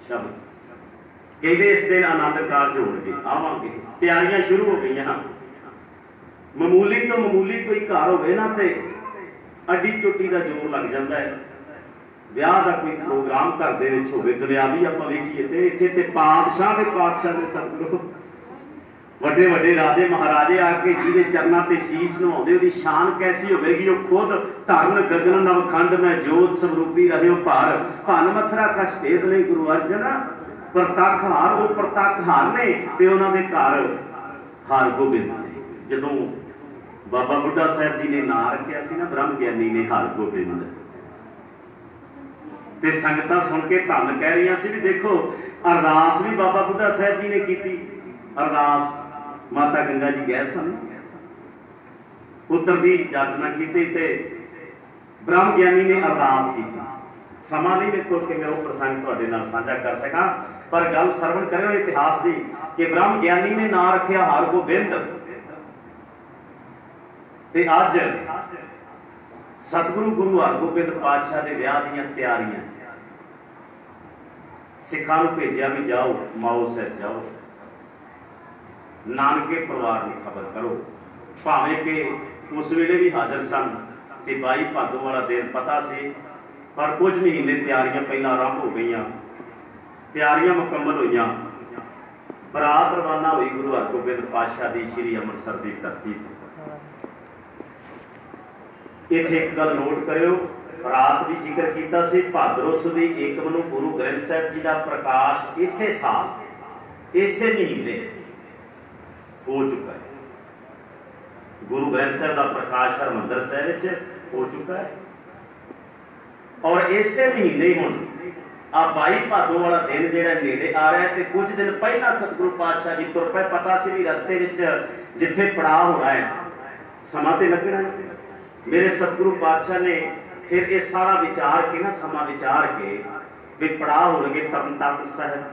शब्द। कहते इस दिन आनंद कारज होणगे, आवांगे, तैयारियां शुरू हो गई। मामूली तो मामूली कोई घर होवे ना ते अड्डी चोटी का जोर लग जाता है। विआह का कोई प्रोग्राम घर दे विच होवे, दुनियावी आपां वेखीए ते इत्थे ते पातशाह दे सतगुरु वड्डे वड्डे राजे महाराजे आके जिहदे चरनां ते शीश नवाउंदे, उहदी शान कैसी होवेगी। वो खुद धर्म गगन नवखंड में जोत स्वरूपी रहे भार, भन मथरा कछ भेद नहीं। गुरु अर्जन प्रतख हार, वो प्रतख हार ने ते उन्हां दे घर हार गोबिंद ने। जदों बाबा बुढ़ा साहब जी ने नां रखिया सी ना ब्रह्म ज्ञानी ने हार गोबिंद, ते संगतां सुन के धन कह रही सी भी देखो। अरदास भी बाबा बुढ़ा साहब जी ने की। अरदास माता गंगा जी गए सन, पुत्र की याचना की ते ब्रह्म ज्ञानी ने अरदास की। समा नहीं मेरे को कि मैं वो प्रसंग तुहाडे नाल साझा कर सकां, पर गल सरवण करो इतिहास की कि ब्रह्म ज्ञानी ने नाम रखिया हार गोबिंद। ते अज सतगुरु गुरु हरगोबिंद पातशाह के विआह दीआं तैयारियां, सिखां नूं भेजिया भी जाओ माओ साहब जाओ, नानके परिवार की खबर करो। भावें कि उस वेले भी हाजिर सन ते 22 भादों वाला दिन पता सी, पर कुछ महीने तैयारियां पहला आरंभ हो गई, तैयारियां मुकम्मल हुई, बरात रवाना हुई गुरु हरगोबिंद पातशाह की श्री अमृतसर की धरती। इत्थे एक गल नोट करियो, रात भी जिक्र किया सी भादरों सुदी 1 नूं गुरु ग्रंथ साहिब जी का प्रकाश इसे साल इसे महीने हो चुका है। गुरु ग्रंथ साहिब का प्रकाश हरमंदिर साहिब हो चुका है, और इसे महीने हुण आ 22 भादों वाला दिन जिहड़ा नेड़े आ रहा है। तो कुछ दिन पहला सतगुरु पातशाह जी तुर पे, पता सी भी रस्ते विच जिथे पड़ाव होना है समा ते लगना है, मेरे सतगुरु पातशाह ने फिर ये सारा विचार के ना समा विचार के भी पड़ाव हो गए तरनताਰਨ साहब,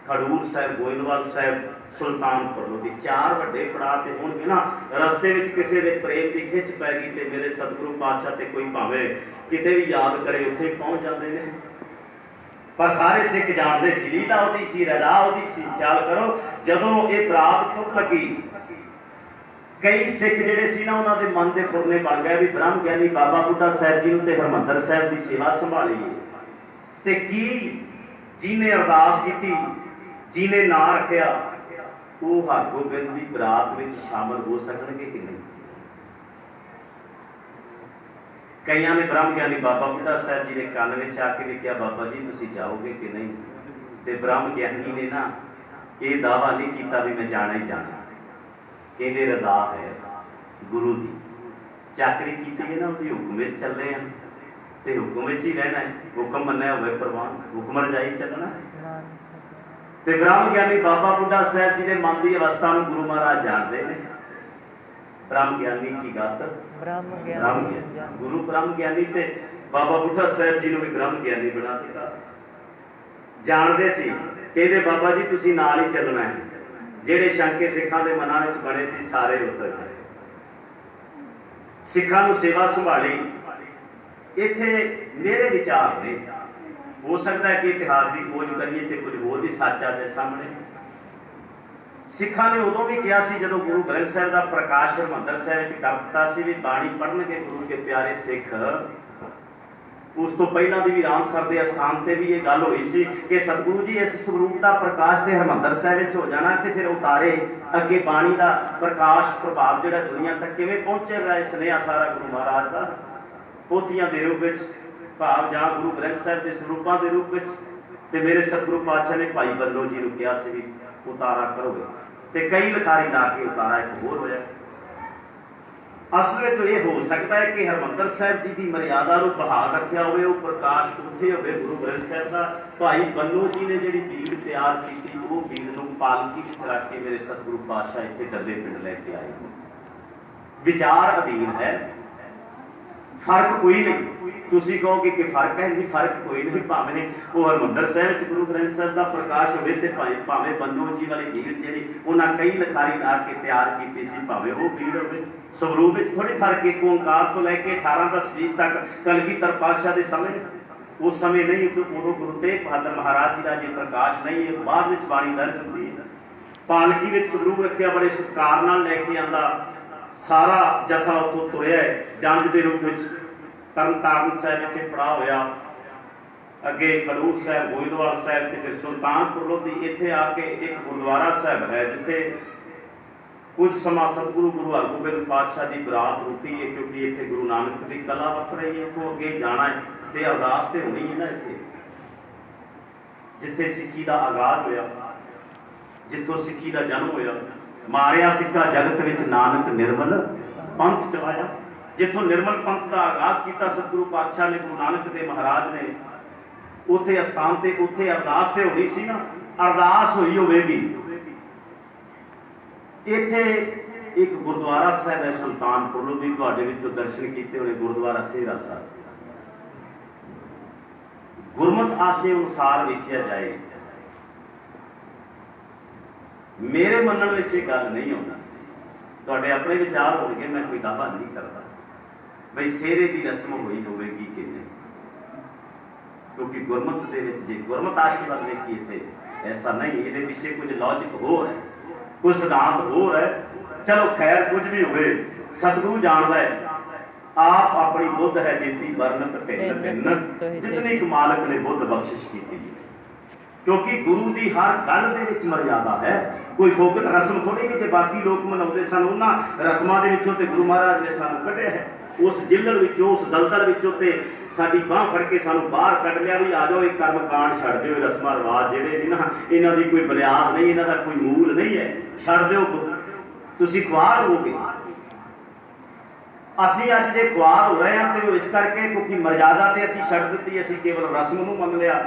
खडूर साहब, गोइंदवाल साहब, सुल्तानपुर लोधी 4 ਵੱਡੇ पड़ाव ते होणगे ना। रस्ते विच किसी दे प्रेम की खिच पै गई ते मेरे सतगुरु पातशाह ते कोई भावे किते भी याद करे उत्थे पहुंच जाते हैं। पर सारे सिख जानते सी लीला ओदी सी, रजा ओदी सी। ख्याल करो जदों ये बरात तुर लगी, कई सिख जिहड़े सी ना उन्हां दे मन दे फुरने बन गए भी ब्रह्म ज्ञानी बाबा बुढ़ा साहब जी ते हरमंदर साहब की सेवा संभाली ते की जिन्हें अरदास की, जिन्हें ना रखिया, वो हरगोबिंद की बरात में शामिल हो सकणगे कि नहीं। कई ने ब्रह्म ज्ञानी बाबा बुढ़ा साहब जी ने कान में आके भी कहा बाबा जी तुसीं जाओगे कि नहीं। तो ब्रह्म ज्ञानी ने ना ये दावा नहीं किया भी मैं जाना ही जाना, कहते रजा है गुरु की चाकरी की है ना, उसकी हुक्म में चले हैं तो हुक्म ही रहना है। हुक्म मन्या हुए प्रवान, हुक्म रजाई चलना है। तो ब्रह्म ज्ञानी बाबा बुढ़ा साहब जी के मन की अवस्था में गुरु महाराज जानते हैं। ब्रह्म ज्ञानी की गत ब्रह्म ज्ञानी, गुरु ब्रह्म ज्ञानी ते बाबा बुढ़ा साहब जी ने भी ब्रह्म ज्ञानी बना दिता। जानते सी कहते बाबा जी तुसीं नाल ही चलना है। ਜਿਹੜੇ ਸ਼ੰਕੇ ਸਿੱਖਾਂ ਦੇ ਮਨਾਂ ਵਿੱਚ ਬਣੇ ਸੀ ਸਾਰੇ ਉਤਰ ਗਏ। ਸਿੱਖਾਂ ਨੂੰ ਸੇਵਾ ਸੰਭਾਲੀ। ਇੱਥੇ ਮੇਰੇ ਵਿਚਾਰ ਨੇ, ਹੋ ਸਕਦਾ ਹੈ ਕਿ ਇਤਿਹਾਸ ਦੀ ਖੋਜ ਕਰੀਏ ਤੇ ਕੁਝ ਹੋਰ ਵੀ ਸੱਚ ਆ ਜਾਏ ਸਾਹਮਣੇ। ਸਿੱਖਾਂ ਨੇ ਉਦੋਂ ਵੀ ਕਿਹਾ ਸੀ ਜਦੋਂ ਗੁਰੂ ਗ੍ਰੰਥ ਸਾਹਿਬ ਦਾ ਪ੍ਰਕਾਸ਼ ਹਰਿਮੰਦਰ ਸਾਹਿਬ ਵਿੱਚ ਕਰ ਦਿੱਤਾ ਸੀ ਵੀ ਬਾਣੀ ਪੜ੍ਹਨਗੇ ਗੁਰੂ ਕੇ ਪਿਆਰੇ ਸਿੱਖ। उस तो पहला भी रामसर के अस्थान से भी ये गल हुई सी कि सतगुरु जी इस स्वरूप का प्रकाश तो हरमंदर साहिब हो जाना तो फिर उतारे अगे बाणी का प्रकाश प्रभाव जो दुनिया तक किवें पहुंचेगा। स्नेहा सारा गुरु महाराज का पोथियां के रूप में भाव जां गुरु ग्रंथ साहिब के स्वरूपों के रूप में। तो मेरे सतगुरु पातशाह ने भाई बल्लो जी को कहा भी उतारा करोगे तो कई लिखारी ला के उतारा एक होर होया। असल में ये हो सकता है कि हरमंदर साहब जी की मर्यादा को बहाल रखा हो, प्रकाश उत्थे हो गुरु ग्रंथ साहब का। भाई बन्नो जी ने जी भीड़ तैयार की वो भीड़ को पालकी रख के मेरे सतगुरु पातशाह इतने डल्ले पिंड लैके आए। विचार अधीन है, फर्क कोई नहीं। तुसीं कहोगे कि फर्क है, नहीं फर्क कोई नहीं। भावें वो हरमंदर साहब गुरु ग्रंथ साहब का प्रकाश हो तो भावें बन्नो जी वाली भीड़ जी उन्हें कई लिखारी ला के तैयार की सी, भावें वो भीड़ हो। स्वरूप थोड़ी फर्क एक ओंकार तो लैके 1810-20 तक कलगीधर पातशाह के समय, उस समय नहीं उदों गुरु तेग बहादुर महाराज जी का जो प्रकाश नहीं है बाद में बाणी दर्ज होती है। पालकी में स्वरूप रखा बड़े सत्कार नाल लैके आंदा सारा जथा उतों तुरया जंज के रूप में। तरनताਰਨ साहब इतने पड़ा होया, अगे खडूर साहब, गोइंदवाल साहब ते फिर सुल्तानपुर लोधी। इत्थे आके एक गुरुद्वारा साहब है जिथे कुछ समा सतगुरु गुरु हरगोबिंद पातशाह की बरात रुकी है, क्योंकि इतने गुरु नानक की कला वरत रही है। इतों अगे जाना है तो अरदास तो होनी है ना। इतने जिथे सिक्खी का आगाज होया, जिथों सिक्खी का जन्म होया, मारिया सिक्का जगत विच नानक निर्मल पंथ चलाया। जिथों निर्मल पंथ का आगाज किया सतगुरु पातशाह ने, गुरु नानक देव महाराज ने, उत्थे अस्थान ते उत्थे अरदास ते होनी सी ना। अरदास हुई होगी। इत्थे एक गुरुद्वारा साहब है सुल्तानपुर लोधी, तुहाडे विचों दर्शन किए होने गुरुद्वारा सेहरा साहब। गुरमत आशे अनुसार वेखिया जाए, मेरे मनण विच ये गल नहीं होना। तुहाडे अपने विचार होणगे, मैं कोई दावा नहीं करता बई सेहरे की रस्म हुई होगी कि नहीं, क्योंकि गुरमत दे विच जे गुरमत आशे वाल देखिए थे ऐसा नहीं। ये पीछे कुछ लॉजिक हो है, कुछ सिद्धांत हो है। चलो खैर कुछ भी हुए, सतगुरु जानता है। आप अपनी बुद्ध है जीती वर्णत भिन्न भिन्न, जितनी मालक ने बुद्ध बख्शिश की थी। क्योंकि गुरु की हर गल दे विच मर्यादा है। कोई फोकट रस्म थोड़ी कि बाकी लोग मनाते सन उन्होंने रस्मां दे विचों ते गुरु महाराज ने सानू कढ़िया है। उस जिल्लल विचों, उस दलदल विचों ते साडी बांह फड़ के सानू बाहर कढ़ लिया भी आ जाओ, एक कर्म कांड छड्ड दिओ। रस्मां रिवाज जिहड़े ने ना, इन्हां दी कोई बुनियाद नहीं, इन्हां दा कोई मूल नहीं है, छड्ड दिओ, तुसीं खुआर होगे। असीं अज जे खुआर हो रहे हैं तो इस करके क्योंकि मर्यादा ते असीं छड्ड दित्ती, असीं केवल रस्म नूं मन लिया।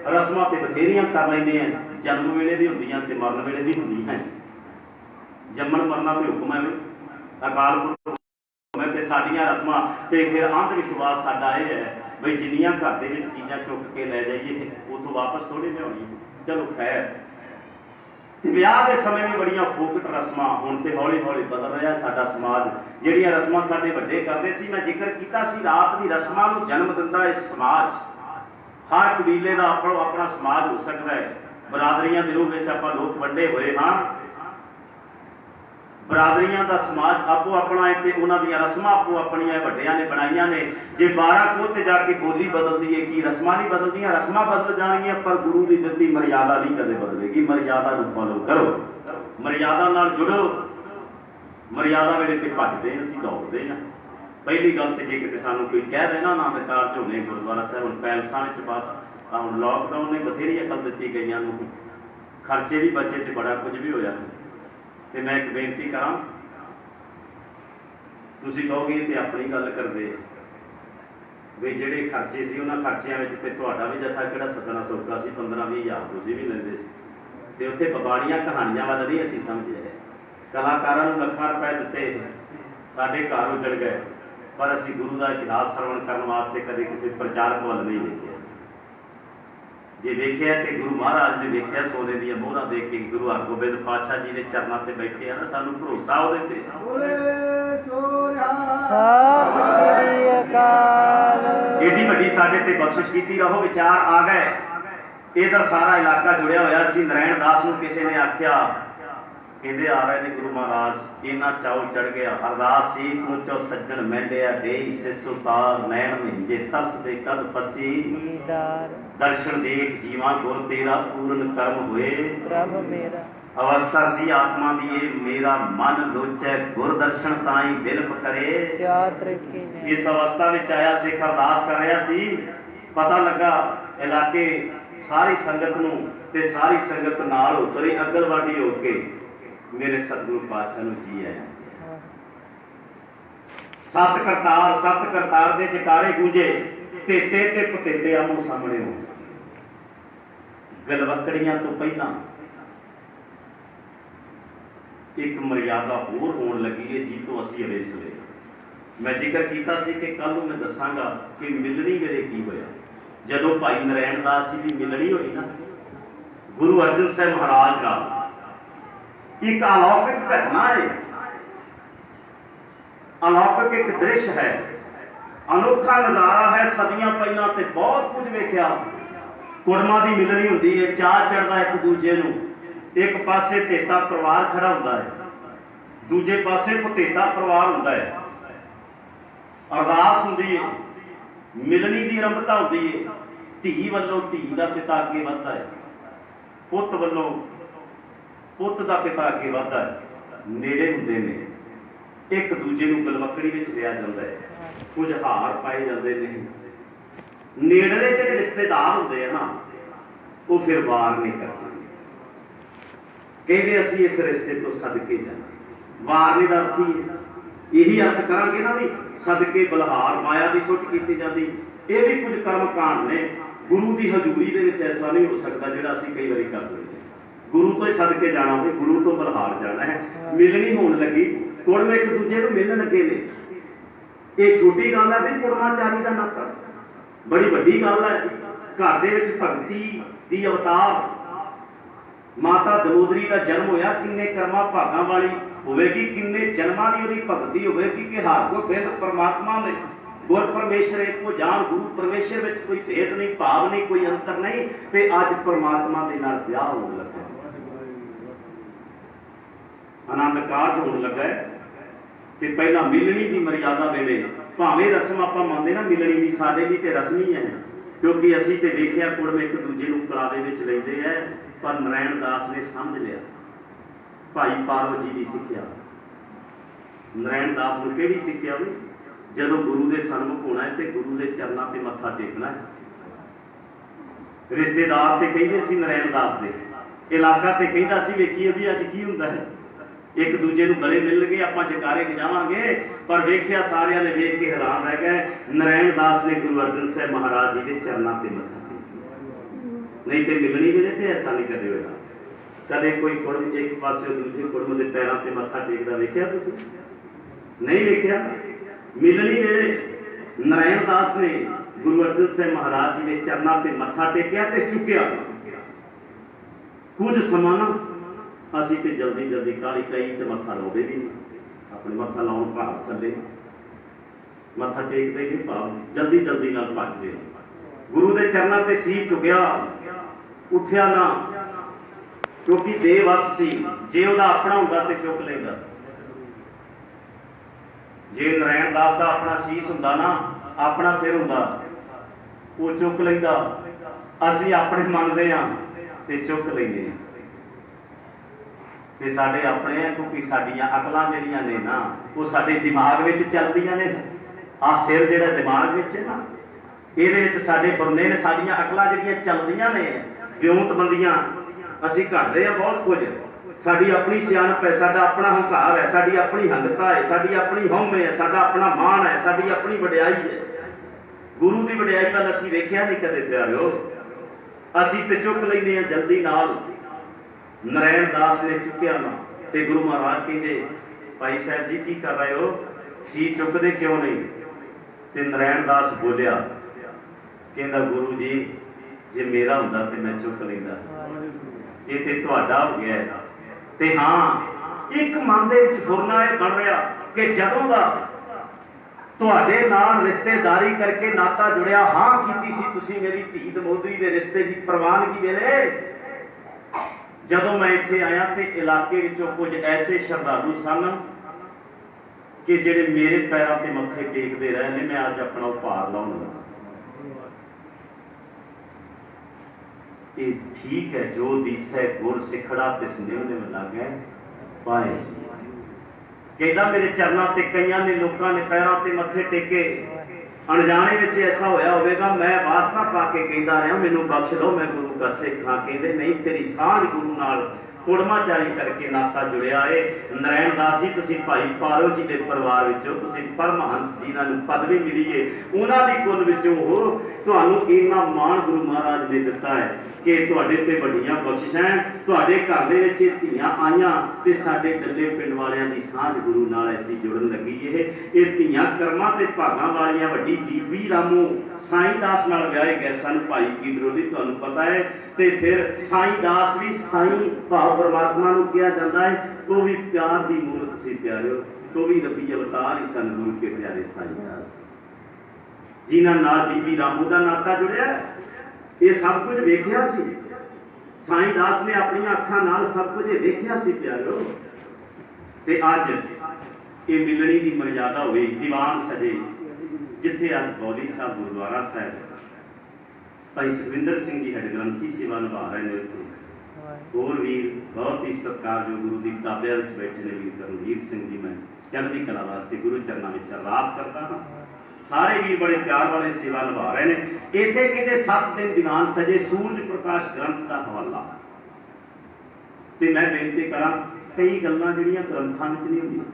रस्मां ते बथेरियां कर लैंदे हैं, जन्म वेले भी हुंदियां ते मरण वेले भी हुंदियां हैं। जम्मण मरना कोई हुक्म है, अकाल पुरख ਤੇ ਸਾਡੀਆਂ ਰਸਮਾਂ ਤੇ ਫਿਰ ਅੰਧ ਵਿਸ਼ਵਾਸ ਸਾਡਾ ਇਹ ਹੈ ਬਈ ਜਿੰਨੀਆਂ ਘਰ ਦੇ ਵਿੱਚ ਚੀਜ਼ਾਂ ਚੁੱਕ ਕੇ ਲੈ ਜਾਈਏ ਉਥੋਂ ਵਾਪਸ ਥੋੜੀ ਲਿਆਉਣੀ। ਚਲੋ ਖੈਰ, ਤੇ ਵਿਆਹ ਦੇ ਸਮੇਂ ਵੀ ਬੜੀਆਂ ਫੋਕਟ ਰਸਮਾਂ, ਹੁਣ ਤੇ ਹੌਲੀ ਹੌਲੀ ਬਦਲ ਰਿਹਾ ਸਾਡਾ ਸਮਾਜ। ਜਿਹੜੀਆਂ ਰਸਮਾਂ ਸਾਡੇ ਵੱਡੇ ਕਰਦੇ ਸੀ, ਮੈਂ ਜ਼ਿਕਰ ਕੀਤਾ ਸੀ ਰਾਤ ਦੀ ਰਸਮਾਂ ਨੂੰ ਜਨਮ ਦਿੰਦਾ ਇਹ ਸਮਾਜ। ਹਰ ਕਬੀਲੇ ਦਾ ਆਪਣਾ ਆਪਣਾ ਸਮਾਜ ਹੋ ਸਕਦਾ ਹੈ। ਬਰਾਦਰੀਆਂ ਦੇ ਰੂਪ ਵਿੱਚ ਆਪਾਂ ਲੋਕ ਵੰਡੇ ਹੋਏ ਹਾਂ। ਬਰਾਦਰੀਆਂ ਦਾ ਸਮਾਜ ਆਪੋ ਆਪਣਾ ਹੈ ਤੇ ਉਹਨਾਂ ਦੀਆਂ ਰਸਮਾਂ ਆਪੋ ਆਪਣੀਆਂ ਵੱਡਿਆਂ ਨੇ ਬਣਾਈਆਂ ਨੇ। ਜੇ 12 ਕੋਹ ਤੇ ਜਾ ਕੇ ਬੋਲੀ ਬਦਲਦੀ ਹੈ, ਕੀ ਰਸਮਾਂ ਨਹੀਂ ਬਦਲਦੀਆਂ? ਰਸਮਾਂ ਬਦਲ ਜਾਣਗੀਆਂ, ਪਰ ਗੁਰੂ ਦੀ ਦਿੱਤੀ ਮਰਿਆਦਾ ਨਹੀਂ ਕਦੇ ਬਦਲੇਗੀ। ਮਰਿਆਦਾ ਨੂੰ ਫੋਲੋ ਕਰੋ, ਮਰਿਆਦਾ ਨਾਲ ਜੁੜੋ। ਮਰਿਆਦਾ ਵੇਲੇ ਤੇ ਭੱਜਦੇ ਅਸੀਂ, ਦੌੜਦੇ ਹਾਂ। ਪਹਿਲੀ ਗੱਲ ਤੇ ਜੇ ਕਿਤੇ ਸਾਨੂੰ ਕੋਈ ਕਹਿ ਦੇਣਾ ਨਾ ਆਨੰਦ ਝੋਨੇ ਗੁਰਦੁਆਰਾ ਸਾਹਿਬ ਹੁਣ ਪੈਲਸਾਂ ਵਿੱਚ ਬਾਤ, ਤਾਂ ਹੁਣ ਲੋਕਡਾਊਨ ਨੇ ਬਥੇਰੀ ਅਕਲ ਦਿੱਤੀ ਗਈਆਂ ਨੂੰ, ਖਰਚੇ ਵੀ ਬਚੇ ਤੇ ਬੜਾ ਕੁਝ ਵੀ ਹੋਇਆ। ਤੇ ਮੈਂ ਇੱਕ ਬੇਨਤੀ ਕਰਾਂ, ਤੁਸੀਂ ਕਹੋਗੇ ਤੇ ਆਪਣੀ ਗੱਲ ਕਰਦੇ ਵੀ ਜਿਹੜੇ ਖਰਚੇ ਸੀ ਉਹਨਾਂ ਖਰਚਿਆਂ ਵਿੱਚ ਤੇ ਤੁਹਾਡਾ ਵੀ ਜਥਾ ਕਿਹੜਾ ਸੱਦਣਾ ਸੌਖਾ ਸੀ। 15-20 ਹਜ਼ਾਰ ਤੁਸੀਂ ਵੀ ਲੈਂਦੇ ਸੀ ਤੇ ਉੱਥੇ ਬਬਾੜੀਆਂ ਕਹਾਣੀਆਂ ਵੱਲ ਨਹੀਂ ਅਸੀਂ ਸਮਝੇ। ਕਲਾਕਾਰਾਂ ਨੂੰ ਲੱਖਾਂ ਰੁਪਏ ਦਿੱਤੇ, ਸਾਡੇ ਘਰ ਉਜੜ ਗਏ, ਪਰ ਅਸੀਂ ਗੁਰੂ ਦਾ ਇਤਿਹਾਸ ਸਰਵਣ ਕਰਨ ਵਾਸਤੇ ਕਦੇ ਕਿਸੇ ਪ੍ਰਚਾਰਕ ਵੱਲ ਨਹੀਂ ਵੇਖਿਆ। ਜੇ ਵੇਖਿਆ ਤੇ ਗੁਰੂ ਮਹਾਰਾਜ ਨੇ ਵੇਖਿਆ, ਸੋਨੇ ਦੀਆਂ ਮੋਹਰਾਂ ਦੇਖ ਕੇ ਗੁਰੂ ਹਰਗੋਬਿੰਦ ਪਾਤਸ਼ਾਹ ਜੀ ਦੇ ਚਰਨਾਂ ਤੇ ਬੈਠੇ ਆ ਨਾ, ਸਾਨੂੰ ਭਰੋਸਾ ਉਹਦੇ ਤੇ। ਸਤਿ ਸ੍ਰੀ ਅਕਾਲ। ਏਡੀ ਵੱਡੀ ਸਾਡੇ ਤੇ ਬਖਸ਼ਿਸ਼ ਕੀਤੀ, ਰਹੋ ਵਿਚਾਰ ਆ ਗਏ। ਇਧਰ ਸਾਰਾ ਇਲਾਕਾ ਜੁੜਿਆ ਹੋਇਆ ਸੀ। ਨਰਾਇਣ ਦਾਸ ਨੂੰ ਕਿਸੇ ਨੇ ਆਖਿਆ, ਕਹਿੰਦੇ ਆ ਰਹੇ ਨੇ ਗੁਰੂ ਮਹਾਰਾਜ, ਇਹਨਾਂ ਚਾਉ ਚੜ ਗਿਆ। ਅਰਦਾਸ ਸੀ, ਤੂੰ ਚੋ ਸੱਜਣ ਮਹਿੰਦਿਆ ਢੇਈ ਸਿਸੁ ਤਾਰ, ਨੈਣ ਮਹਿੰਜੇ ਤਰਸ ਦੇ ਕਦ ਪਸੀ, ਦਰਸ਼ਨ ਦੇਖ ਜੀਵਾਂ ਗੁਰ ਤੇਰਾ, ਪੂਰਨ ਕਰਮ ਹੋਏ ਪ੍ਰਭ ਮੇਰਾ। ਅਵਸਥਾ ਸੀ ਆਤਮਾ ਦੀ ਇਹ, ਮੇਰਾ ਮਨ ਲੋਚੈ ਗੁਰ ਦਰਸ਼ਨ ਤਾਈ ਬਿਲਪ ਕਰੇ। ਇਸ ਅਵਸਥਾ ਵਿੱਚ ਆਇਆ ਸਿੱਖ ਅਰਦਾਸ ਕਰ ਰਿਹਾ ਸੀ। ਪਤਾ ਲੱਗਾ ਇਲਾਕੇ ਸਾਰੀ ਸੰਗਤ ਨੂੰ, ਤੇ ਸਾਰੀ ਸੰਗਤ ਨਾਲ ਉਤਰੀ ਅਗਲਵਾੜੀ ਹੋ ਕੇ ਮੇਰੇ ਸਤਿਗੁਰੂ ਪਾਤਸ਼ਾਹ ਨੂੰ ਜੀ ਆਇਆ। ਸਤ ਕਰਤਾਰ ਦੇ ਜਕਾਰੇ ਗੂੰਜੇ, ਤੇਤੇ ਤੇ ਪਤੇਤੇ ਆਮੋ ਸਾਹਮਣੇ ਹੋ। ਗਲਵਕੜੀਆਂ ਤੋਂ ਪਹਿਲਾਂ ਇੱਕ ਮਰਿਆਦਾ ਹੋਰ ਹੋਣ ਲੱਗੀ ਹੈ, ਜੀ ਤੋਂ ਅਸੀਂ ਅਵੇਸ ਲਏ। ਮੈਂ ਜ਼ਿਕਰ ਕੀਤਾ ਸੀ ਕਿ ਕੱਲ ਨੂੰ ਮੈਂ ਦੱਸਾਂਗਾ ਕਿ ਮਿਲਣੀ ਵੇਲੇ ਕੀ ਹੋਇਆ। ਜਦੋਂ ਭਾਈ ਨਰਾਇਣ ਦਾਸ ਜੀ ਦੀ ਮਿਲਣੀ ਹੋਈ ਨਾ ਗੁਰੂ ਅਰਜਨ ਸਾਹਿਬ ਮਹਾਰਾਜ ਨਾਲ, ਇੱਕ ਅਲੌਕਿਕ ਘਟਨਾ ਹੈ, ਅਲੌਕਿਕ ਇੱਕ ਦ੍ਰਿਸ਼ ਹੈ, ਅਨੋਖਾ ਨਜ਼ਾਰਾ ਹੈ। ਸਦੀਆਂ ਪਹਿਲਾਂ ਤੇ ਬਹੁਤ ਕੁਝ ਵੇਖਿਆ। ਕੁੜਮਾਂ ਦੀ ਮਿਲਣੀ ਹੁੰਦੀ ਹੈ, ਚਾਅ ਚੜ੍ਹਦਾ ਇੱਕ ਦੂਜੇ ਨੂੰ। ਇੱਕ ਪਾਸੇ ਧੇਤਾ ਪਰਿਵਾਰ ਖੜਾ ਹੁੰਦਾ ਹੈ, ਦੂਜੇ ਪਾਸੇ ਭਤੇਤਾ ਪਰਿਵਾਰ ਹੁੰਦਾ ਹੈ। ਅਰਦਾਸ ਹੁੰਦੀ ਹੈ, ਮਿਲਣੀ ਦੀ ਆਰੰਭਤਾ ਹੁੰਦੀ ਹੈ। ਧੀ ਵੱਲੋਂ ਧੀ ਦਾ ਪਿਤਾ ਅੱਗੇ ਵੱਧਦਾ ਹੈ, ਪੁੱਤ ਵੱਲੋਂ ਪੁੱਤ ਦਾ ਪਿਤਾ ਅੱਗੇ ਵੱਧਦਾ ਹੈ। ਨੇੜੇ ਹੁੰਦੇ ਨੇ, ਇੱਕ ਦੂਜੇ ਨੂੰ ਗਲਵਕੜੀ ਵਿੱਚ ਲਿਆ ਜਾਂਦਾ ਹੈ, ਕੁਝ ਹਾਰ ਪਾਏ ਜਾਂਦੇ ਨੇ। ਨੇੜਲੇ ਜਿਹੜੇ ਰਿਸ਼ਤੇਦਾਰ ਹੁੰਦੇ ਆ ਨਾ, ਉਹ ਫਿਰ ਵਾਰ ਨਹੀਂ ਕਰਦੇ, ਕਹਿੰਦੇ ਅਸੀਂ ਇਸ ਰਿਸ਼ਤੇ ਤੋਂ ਸਦਕੇ ਜਾਂਦੇ। ਵਾਰ ਨਹੀਂ ਦਾ ਅਰਥ ਹੀ ਹੈ, ਇਹੀ ਅਰਥ ਕਰਾਂਗੇ ਨਾ ਵੀ ਸਦਕੇ ਬਲਹਾਰ ਮਾਇਆ ਦੀ ਸੁੱਟ ਕੀਤੀ ਜਾਂਦੀ। ਇਹ ਵੀ ਕੁਝ ਕਰਮ ਕਾਂਡ ਨੇ। ਗੁਰੂ ਦੀ ਹਜ਼ੂਰੀ ਦੇ ਵਿੱਚ ਐਸਾ ਨਹੀਂ ਹੋ ਸਕਦਾ ਜਿਹੜਾ ਅਸੀਂ ਕਈ ਵਾਰੀ ਕਰਦੇ ਹਾਂ। ਗੁਰੂ ਤੋਂ ਹੀ ਸਦਕੇ ਜਾਣਾ ਹੋਵੇ, ਗੁਰੂ ਤੋਂ ਬਲਹਾਰ ਜਾਣਾ ਹੈ। ਮਿਲਣੀ ਹੋਣ ਲੱਗੀ, ਕੁੜਮੇ ਇੱਕ ਦੂਜੇ ਨੂੰ ਮਿਲਣ ਲੱਗੇ ਨੇ। ਇਹ ਛੋਟੀ ਗੱਲ ਹੈ ਵੀ ਕੁੜਮਾਚਾਰੀ ਦਾ ਨਾਤਾ, ਬੜੀ ਵੱਡੀ ਗੱਲ ਹੈ। ਘਰ ਦੇ ਵਿੱਚ ਭਗਤੀ ਦੀ ਅਵਤਾਰ ਮਾਤਾ ਦਮੋਦਰੀ ਦਾ ਜਨਮ ਹੋਇਆ। ਕਿੰਨੇ ਕਰਮਾਂ ਭਾਗਾਂ ਵਾਲੀ ਹੋਵੇਗੀ, ਕਿੰਨੇ ਜਨਮਾਂ ਦੀ ਉਹਦੀ ਭਗਤੀ ਹੋਵੇਗੀ ਕਿ ਹਰ ਗੋਬਿੰਦ ਪਰਮਾਤਮਾ ਨੇ ਗੁਰ ਪਰਮੇਸ਼ਰ ਇੱਕੋ ਜਾਣ। ਗੁਰੂ ਪਰਮੇਸ਼ਰ ਵਿੱਚ ਕੋਈ ਭੇਦ ਨਹੀਂ, ਭਾਵ ਨਹੀਂ, ਕੋਈ ਅੰਤਰ ਨਹੀਂ। ਤੇ ਅੱਜ ਪਰਮਾਤਮਾ ਦੇ ਨਾਲ ਵਿਆਹ ਹੋਣ ਲੱਗਾ, ਆਨੰਦ ਕਾਰਜ ਹੋਣ ਲੱਗਾ। ਤੇ ਪਹਿਲਾਂ ਮਿਲਣੀ ਦੀ ਮਰਿਆਦਾ ਵੇਲੇ ਭਾਵੇਂ ਰਸਮ ਆਪਾਂ ਮੰਨਦੇ ਨਾ ਮਿਲਣੀ ਦੀ, ਸਾਡੇ ਵੀ ਤੇ ਰਸਮੀ ਹੈ, ਕਿਉਂਕਿ ਅਸੀਂ ਤੇ ਵੇਖਿਆ ਕੁੜਮੇ ਇੱਕ ਦੂਜੇ ਨੂੰ ਕਲਾਵੇ ਵਿੱਚ ਲੈਂਦੇ ਹੈ। ਪਰ ਨਰਾਇਣ ਦਾਸ ਨੇ ਸਮਝ ਲਿਆ ਭਾਈ ਪਾਰੋ ਜੀ ਦੀ ਸਿੱਖਿਆ। ਨਰਾਇਣ ਦਾਸ ਨੂੰ ਕਿਹੜੀ ਸਿੱਖਿਆ ਵੀ? ਜਦੋਂ ਗੁਰੂ ਦੇ ਸਨਮੁਖ ਹੋਣਾ ਹੈ ਤੇ ਗੁਰੂ ਦੇ ਚਰਨਾਂ ਤੇ ਮੱਥਾ ਟੇਕਣਾ ਹੈ। ਰਿਸ਼ਤੇਦਾਰ ਤੇ ਕਹਿੰਦੇ ਸੀ ਨਰਾਇਣ ਦਾਸ ਦੇ, ਇਲਾਕਾ ਤੇ ਕਹਿੰਦਾ ਸੀ ਵੇਖੀਏ ਵੀ ਅੱਜ ਕੀ ਹੁੰਦਾ ਹੈ। ਇੱਕ ਦੂਜੇ ਨੂੰ ਗਲੇ ਮਿਲ ਗਏ, ਆਪਾਂ ਜਕਾਰੇ ਜਾਵਾਂਗੇ। ਪਰ ਵੇਖਿਆ ਸਾਰਿਆਂ ਨੇ ਵੇਖ ਕੇ ਹੈਰਾਨ ਰਹਿ ਗਏ। ਨਰਾਇਣ ਦਾਸ ਨੇ ਗੁਰੂ ਅਰਜਨ ਸਾਹਿਬ ਮਹਾਰਾਜ ਜੀ ਦੇ ਚਰਨਾਂ ਤੇ ਮੱਥਾ ਟੇਕਿਆ। ਨਹੀਂ ਤੇ ਮਿਲਣੀ ਵੇਲੇ ਤੇ ਐਸਾ ਨਹੀਂ ਕਦੇ ਹੋਇਆ। ਕਦੇ ਕੋਈ ਕੁੜਮ ਇੱਕ ਪਾਸੇ ਦੂਜੇ ਕੁੜਮ ਦੇ ਪੈਰਾਂ ਤੇ ਮੱਥਾ ਟੇਕਦਾ ਵੇਖਿਆ ਤੁਸੀਂ? ਨਹੀਂ ਵੇਖਿਆ। मिलनी वेले नारायण दास ने गुरु अर्जन साहब महाराज जी ने चरणों से मत्था टेकिया ते चुकिया। कुछ समा ना असीं ते जल्दी जल्दी काली कई ते मत्था लाउंदे भी नहीं, अपने मत्था लाउण भाव थल्ले मत्था टेकते भी भाव जल्दी जल्दी नाल भजदे। गुरु के चरणों से सीर चुकिया, उठिया ना, क्योंकि बेवस सी। जे उहदा अपना हुंदा ते चुक लैंदा, जे नारायण दास का अपना शीस हुंदा ना, अपना सिर हुंदा, वो चुक लैंदा। असीं अपने मनदे हां ते चुक लैंदे हां ते साडे अपने हैं, क्योंकि साडियां अकलां जिहड़ियां ने ना वो साडे दिमाग विच चलदियां ने। आ सिर जिहड़ा दिमाग विच है ना, ਇਹਦੇ ਵਿੱਚ ਸਾਡੇ ਫੁਰਨੇ ਨੇ, ਸਾਡੀਆਂ ਅਕਲਾਂ ਜਿਹੜੀਆਂ ਚੱਲਦੀਆਂ ਨੇ, ਵਿਉਂਤਬੰਦੀਆਂ ਅਸੀਂ ਕਰਦੇ ਆ ਬਹੁਤ ਕੁਝ। ਸਾਡੀ ਆਪਣੀ ਸਿਆਣਪ ਹੈ, ਸਾਡਾ ਆਪਣਾ ਹੰਕਾਰ ਹੈ, ਸਾਡੀ ਆਪਣੀ ਹੰਗਤਾ ਹੈ, ਸਾਡੀ ਆਪਣੀ ਹਉਮੈ ਹੈ, ਸਾਡਾ ਆਪਣਾ ਮਾਣ ਹੈ, ਸਾਡੀ ਆਪਣੀ ਵਡਿਆਈ ਹੈ। ਗੁਰੂ ਦੀ ਵਡਿਆਈ ਵੱਲ ਅਸੀਂ ਵੇਖਿਆ ਨਹੀਂ ਕਦੇ ਪਿਆਰਿਓ। ਅਸੀਂ ਤੇ ਚੁੱਕ ਲੈਂਦੇ ਹਾਂ ਜਲਦੀ ਨਾਲ। ਨਾਰਾਇਣ ਦਾਸ ਨੇ ਚੁੱਕਿਆ ਨਾ ਤੇ ਗੁਰੂ ਮਹਾਰਾਜ ਕਹਿੰਦੇ ਭਾਈ ਸਾਹਿਬ ਜੀ ਕੀ ਕਰ ਰਹੇ ਹੋ, ਸੀ ਚੁੱਕਦੇ ਕਿਉਂ ਨਹੀਂ? ਤੇ ਨਾਰਾਇਣ ਦਾਸ ਬੋਲਿਆ, कहता गुरु जी जे मेरा हुंदा ते मैं चुक लैंदा, ये ते तुहाडा हो गया है। ते हाँ एक मन दे विच फुरना ये बन रहा कि जदों दा तुहाडे नाल रिश्तेदारी करके नाता जुड़िया, हाँ कीती सी तुसीं मेरी धी दमोदरी दे रिश्ते दी प्रवानगी वेले, जदों मैं इत्थे आया ते इलाके विचों कुछ ऐसे श्रद्धालु सन कि जिहड़े मेरे पैरों ते मत्थे टेकदे रहे ने, मैं अज अपना उपहार लाउण लगा। ये ठीक है, जो दिसै गुर सिखड़ा तिस निम निम लागै पाए। कहता मेरे चरणों ते कईयां ने लोगों ने पैरों ते मत्थे टेके, अनजाने विच ऐसा होया होवेगा, मैं वासना पा के कहता रहा मैनू बख्श लो, मैं गुरु का सिख हाँ। कहते नहीं, तेरी सांझ गुरु नाल कुड़माचारी करके नाता जुड़िया है। नारायण दास जी तुसीं भाई पारो जी के परिवार विचों, तुसीं परमहंस जिन्हां नूं पदवी मिली है, उन्हां दी कुल विचों हो। तुहानूं इन्ना मान गुरु महाराज ने दिता है कि तुहाडे ते वड्डियां बख्शिशां, तुहाडे घर दे विच धीआं आईयां ते साडे डल्ले पिंड वालियां दी सांझ गुरु नाल ऐसी जुड़न लगी है। ये धीआं कर्मां ते भागां वालियां वड्डी बीबी रामू साईं दास नाल विआहे गए सन, भाई की डरोली तुहानूं पता है। ते फिर साईं दास भी साईं भाव परमात्मा नूं किया जाता है, वो भी प्यार की मूर्त से प्यारिओ, तो भी रबी अवतार ही सन गुरु के प्यारे साईं दास जिन्हां नाल बीबी रामू का नाता जुड़िया। ये सब कुछ वेखिया सी साईं दास ने अपनी अखां नाल, सब कुछ वेखिया सी प्यारिओ। ते अज ये मिलनी की मर्यादा हुई, दीवान सजे जिथे अज बौली साहब गुरुद्वारा साहब भाई सुखविंदर सिंह जी हेड ग्रंथी सेवा निभा रहे हैं। उत्थे होर वीर बहुत ही सत्कार जो गुरु की ताबिया में बैठे ने वीर करमवीर सिंह जी, मैं चढ़ती कला वास्ते गुरु चरणों में अरदास करता हाँ। सारे वीर बड़े प्यार वाले सेवा निभा रहे हैं। इत्थे कहते 7 दिन दीवान सजे सूरज प्रकाश ग्रंथ का हवाला। ते मैं बेनती करा, कई गल्लां जिहड़ियां ग्रंथां विच नहीं हुंदियां,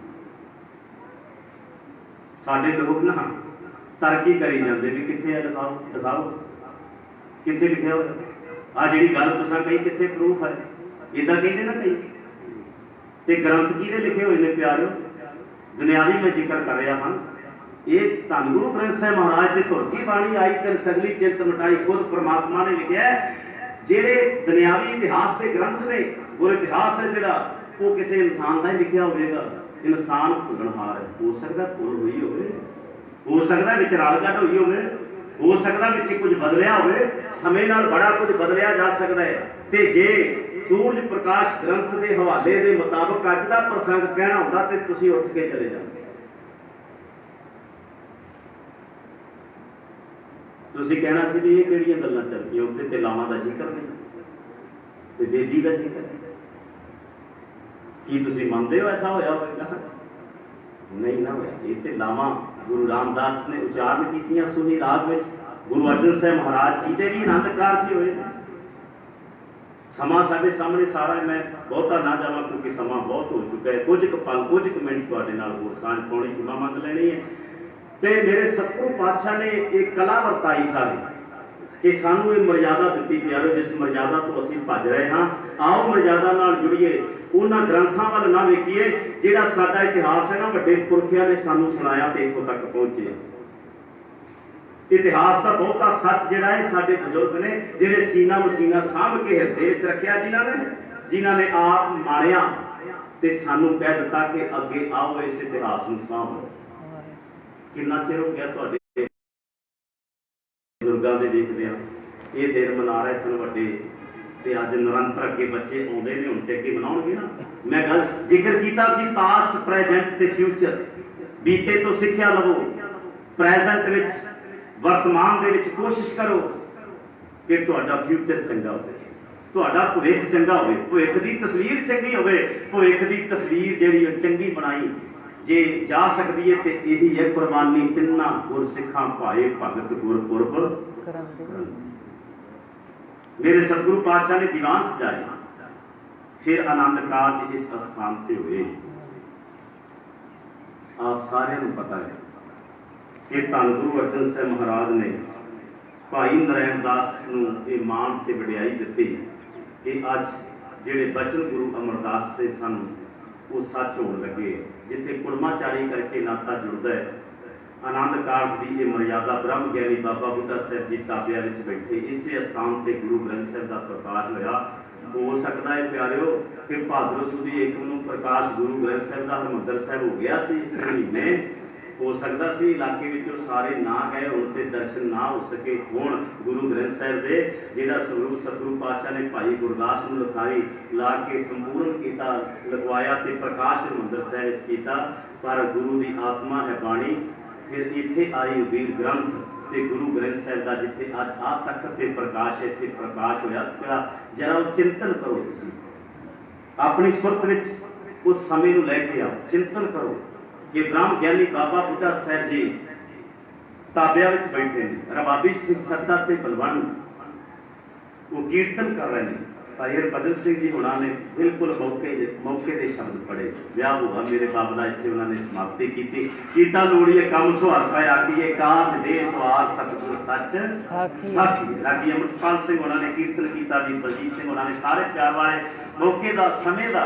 साडे लोग ना तरकी करी जाते भी कित्थे है, दिखाओ दिखाओ कित्थे लिखिया हो, आ जिहड़ी गल तुसां कही कित्थे प्रूफ है, इदां कहंदे ना कई। ते ग्रंथ किहदे लिखे हुए ने प्यारिओ? दुनियावी मैं जिक्र कर रहा हाँ। ये धन गुरु ग्रंथ साहिब महाराज की धुरती बाणी आई ते सगली चिंत मिटाई खुद परमात्मा ने लिखा है। जेड़े दुनियावी इतिहास के ग्रंथ ने, वो इतिहास है जिहड़ा वो किसी इंसान का ही लिखा होगा। इंसान भुलणहार है, हो सकता भुल हुई हो सकता विच रलगट हुई हो सकता विच कुछ बदलिया हो, समय नाल बड़ा कुछ बदलिया जा सकता है। ते जे सूरज प्रकाश ग्रंथ के हवाले के मुताबिक अज का प्रसंग कहना होता तो तुसीं उठ के चले जाओ। तुसीं कहना सी भी ये किहड़ियां गल्लां चल पईआं, उत्थे ते लावां दा जिक्र नहीं ते बेदी का जिक्र नहीं। की तुसीं मनदे हो ऐसा होया होवेगा? नहीं ना होया। ये ते लावां गुरु रामदास ने उच्चारण कीतियां सुनी राग में, गुरु अर्जन साहब महाराज जी के भी आनंद कारज होए। समा साडे सामने सारा, मैं बहुता ना जावां क्योंकि समा बहुत हो चुका है। कुछ पल कुछ मिनट तुहाडे नाल होर सांझ पाउणी की मंग लैणी है। ते मेरे सतगुरु पातशाह ने एक कला वरताई सारी कि सानू ये मर्यादा दी प्यारो, जिस मर्यादा तो असीं भज रहे हाँ, आओ मर्यादा नाल जुड़िए, उन्हां ग्रंथां वल ना वेखीए जिहड़ा साडा इतिहास है ना, वड्डे पुरखियां ने सानू सुनाया ते इत्थों तक पहुंचे। इतिहास का बहुता सच जिहड़ा है साडे बजुर्ग ने जिहड़े सीना मसीना साभ के हिरदे विच रखिया, जिन्हां ने आप माणिया ते सानू कह दिता कि अगे आओ इस इतिहास नूं साभो। कितना चिर हो गया तुहाडे बुजुर्गों के देखदे ये दिन मना रहे सन वड्डे, ते अज निरंतर अगे बच्चे आउंदे ने, हुण ते अगे मनाउणगे ना। मैं गल जिक्र कीता सी पास्ट प्रेजेंट ते फ्यूचर, बीते तो सिੱਖਿਆ लवो, प्रेजेंट विच वर्तमान दे विच कोशिश करो कि तुहाडा फ्यूचर चंगा होवे, तुहाडा भविख चंगा होवे, भविख दी तस्वीर चंगी होवे, भविख दी तस्वीर जिहड़ी चंगी बनाई जे जा सकती है तो यही है कुर्बानी तिन्ना गुरसिखा भाए भगत गुरपुरब। मेरे सतगुरु पातशाह ने दीवान सजाए, फिर आनंद कारज इस स्थान पे हुए। आप सारे को पता है कि धन गुरु अर्जन साहब महाराज ने भाई नारायण दास नूं ये मान ते वडियाई दित्ती कि अज जिहड़े बचन गुरु अमरदास दे सन वो सच होने लगे, जिथे कुड़माचारी करके नाता जुड़ता है। आनंद कारज की ये मर्यादा ब्रह्म ज्ञानी बाबा बुढ़ा साहब जी ताबिया विच बैठे इस स्थान से गुरु ग्रंथ साहब का प्रकाश होया। हो सकता है प्यारिओ कि भादरों सुदी एक नूं प्रकाश गुरु ग्रंथ साहब का हरमंदर साहब हो गया सी इस महीने, हो सकता सी इलाके विचों सारे ना गए होण ते दर्शन ना हो सके होण गुरु ग्रंथ साहब दे, जिहड़ा स्वरूप सतगुरु पातशाह ने भाई गुरदास नूं लिखाई ला के संपूर्ण कीता लगवाया ते प्रकाश हरमंदर साहब विच कीता। पर गुरु की आत्मा है बाणी, फिर इत्थे आई वीर ग्रंथ ते गुरु ग्रंथ साहब का जिथे अज आ तक ते प्रकाश इत्थे प्रकाश होया। जरा चिंतन करो, तुसीं अपनी सुरत विच उस समय नूं लैके आओ, चिंतन करो कि ब्रह्म ज्ञानी बाबा बुढ़ा साहब जी ताबिया विच बैठे ने, रबाबी सिंह सत्ता ते बलवान वो कीर्तन कर रहे हैं। भाई हरभजन सिंह जी होना ने बिल्कुल मौके के शब्द पढ़े, ब्याह हुआ मेरे बाप का, इतने उन्होंने समाप्ति की कीता लोड़िए कम सुहार पाया आखिए काज दे सुहार सतगुर सच साखी। रागी अमृतपाल सिंह उन्होंने कीर्तन किया, जी बलजीत सिंह उन्होंने सारे प्यार वाले मौके का समय का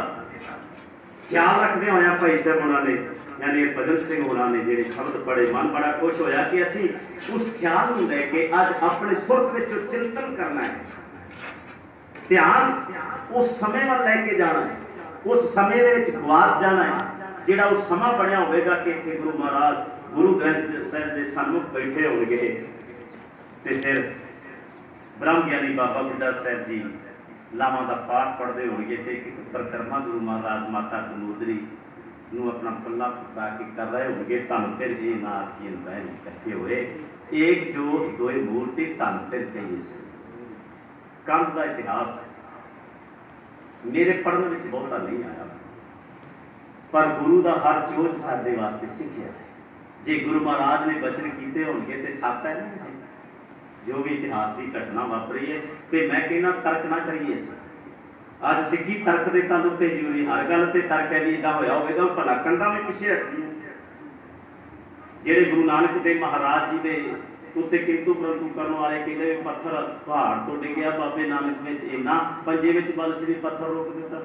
ख्याल रखते हुए भाई साहब उन्होंने यानी हरभजन सिंह उन्होंने जो शब्द पढ़े, मन बड़ा खुश होया कि असी उस ख्याल को लैके अज अपने सुरत में चिंतन करना है, ध्यान उस समय वाल लैके जाना है, उस समय के गवाच जाना है जिहड़ा उस समा बनया होगा कि इत्थे गुरु महाराज गुरु ग्रंथ साहब के सन्मुख बैठे होंगे ते फिर ब्रह्म ज्ञानी बाबा बुढ़ा साहब जी लामा का पाठ पढ़ते होंगे ते परिक्रमा गुरु महाराज माता कमोदरी नूं अपना पल्ला पकड़ा के कर रहे होंगे। धन फिर ये ना आखिए बहन इकट्ठे हुए एक जोत दोए मूर्ति धन फिर कहिए से। कंध का इतिहास मेरे पढ़ने में बहुता नहीं आया, पर गुरु का हर चोज साडे वास्ते सिੱਖਿਆ है। जे गुरु महाराज ने वचन किए होंगे तो सत्य है ना, जो भी इतिहास की घटना वापरी है। तो मैं कहना तर्क ना करिए, अज सिक्खी तर्क के तल उत्ते जरूरी, हर गल ते तर्क है भी इदा होया होगा, भला कंधा में पिछे हटनी। जेडे गुरु नानक देव महाराज जी के उत्ते किंतु परंतु करने वाले कहते पत्थर पहाड़ तो डिगया, बाबे नानक में इन्ना पंजे में बल से पत्थर रोक दिता।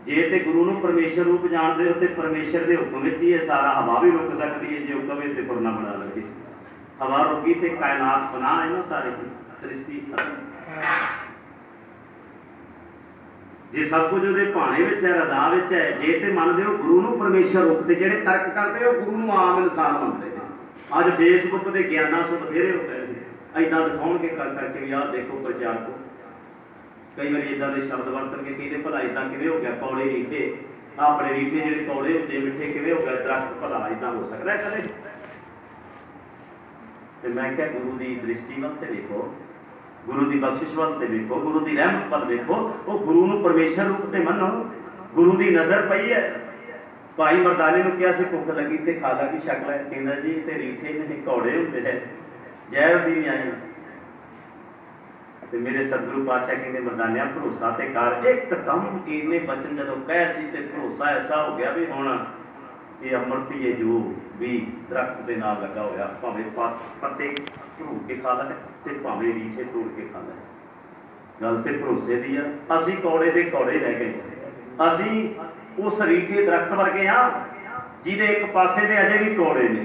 जे तो गुरु नूं परमेश्वर रूप जानते हो तो परमेश्वर के हुक्म ही है सारा, हवा भी रुक सकती है जो हुक्म है तो फुरना बना लगे, हवा रुकी तो कायनात फना है ना, सारी सृष्टि जे सब कुछ वो भाने में है रजा में है। जे तो मानते हो गुरु नूं परमेश्वर रूप से, जेडे तर्क करते हो गुरु नूं आम इंसान मनते हैं। अज फेसबुक के ज्ञाना सो बथेरे हो गए इदा दिखाओगे कर करके भी आह देखो प्रचार को, कई बार इदा के शब्द वरतन के कहते भला इदा कि हो गया, कौड़े रीठे अपने रीठे जो कौड़े होते मिठे कि हो गया दरख्त, भला इदा हो सकता है कदे? तो मैं क्या गुरु की दृष्टि वाल तो देखो, गुरु की बख्शिश वाल तो देखो, गुरु की रहमत वाल देखो, वो गुरु नूं परमेश्वर रूप से मनो, गुरु की नज़र पई है। भाई मरदाने नूं कहा से भुख लगी तो खा ला की छक लै, कहंदा जी ते रीठे नहीं कौड़े होंदे है, जहर दी नहीं आई। तो मेरे सतगुरु पातशाह कहते मरदानिया भरोसा तो कर, एकदम इन्ने बचन जदों कह सी ते भरोसा ऐसा हो गया भी हुण ये अमृती है जो भी दरख्त के नाल लगा होया, भावें पत्ते धो के खा लै ते भावें रीठे तोड़ के खा लै। गल तो भरोसे की है। असी कौड़े के कौड़े रह गए, असी उस रीठे दरख्त वर्गे हाँ जिहदे एक पासे दे अजे भी कौड़े ने,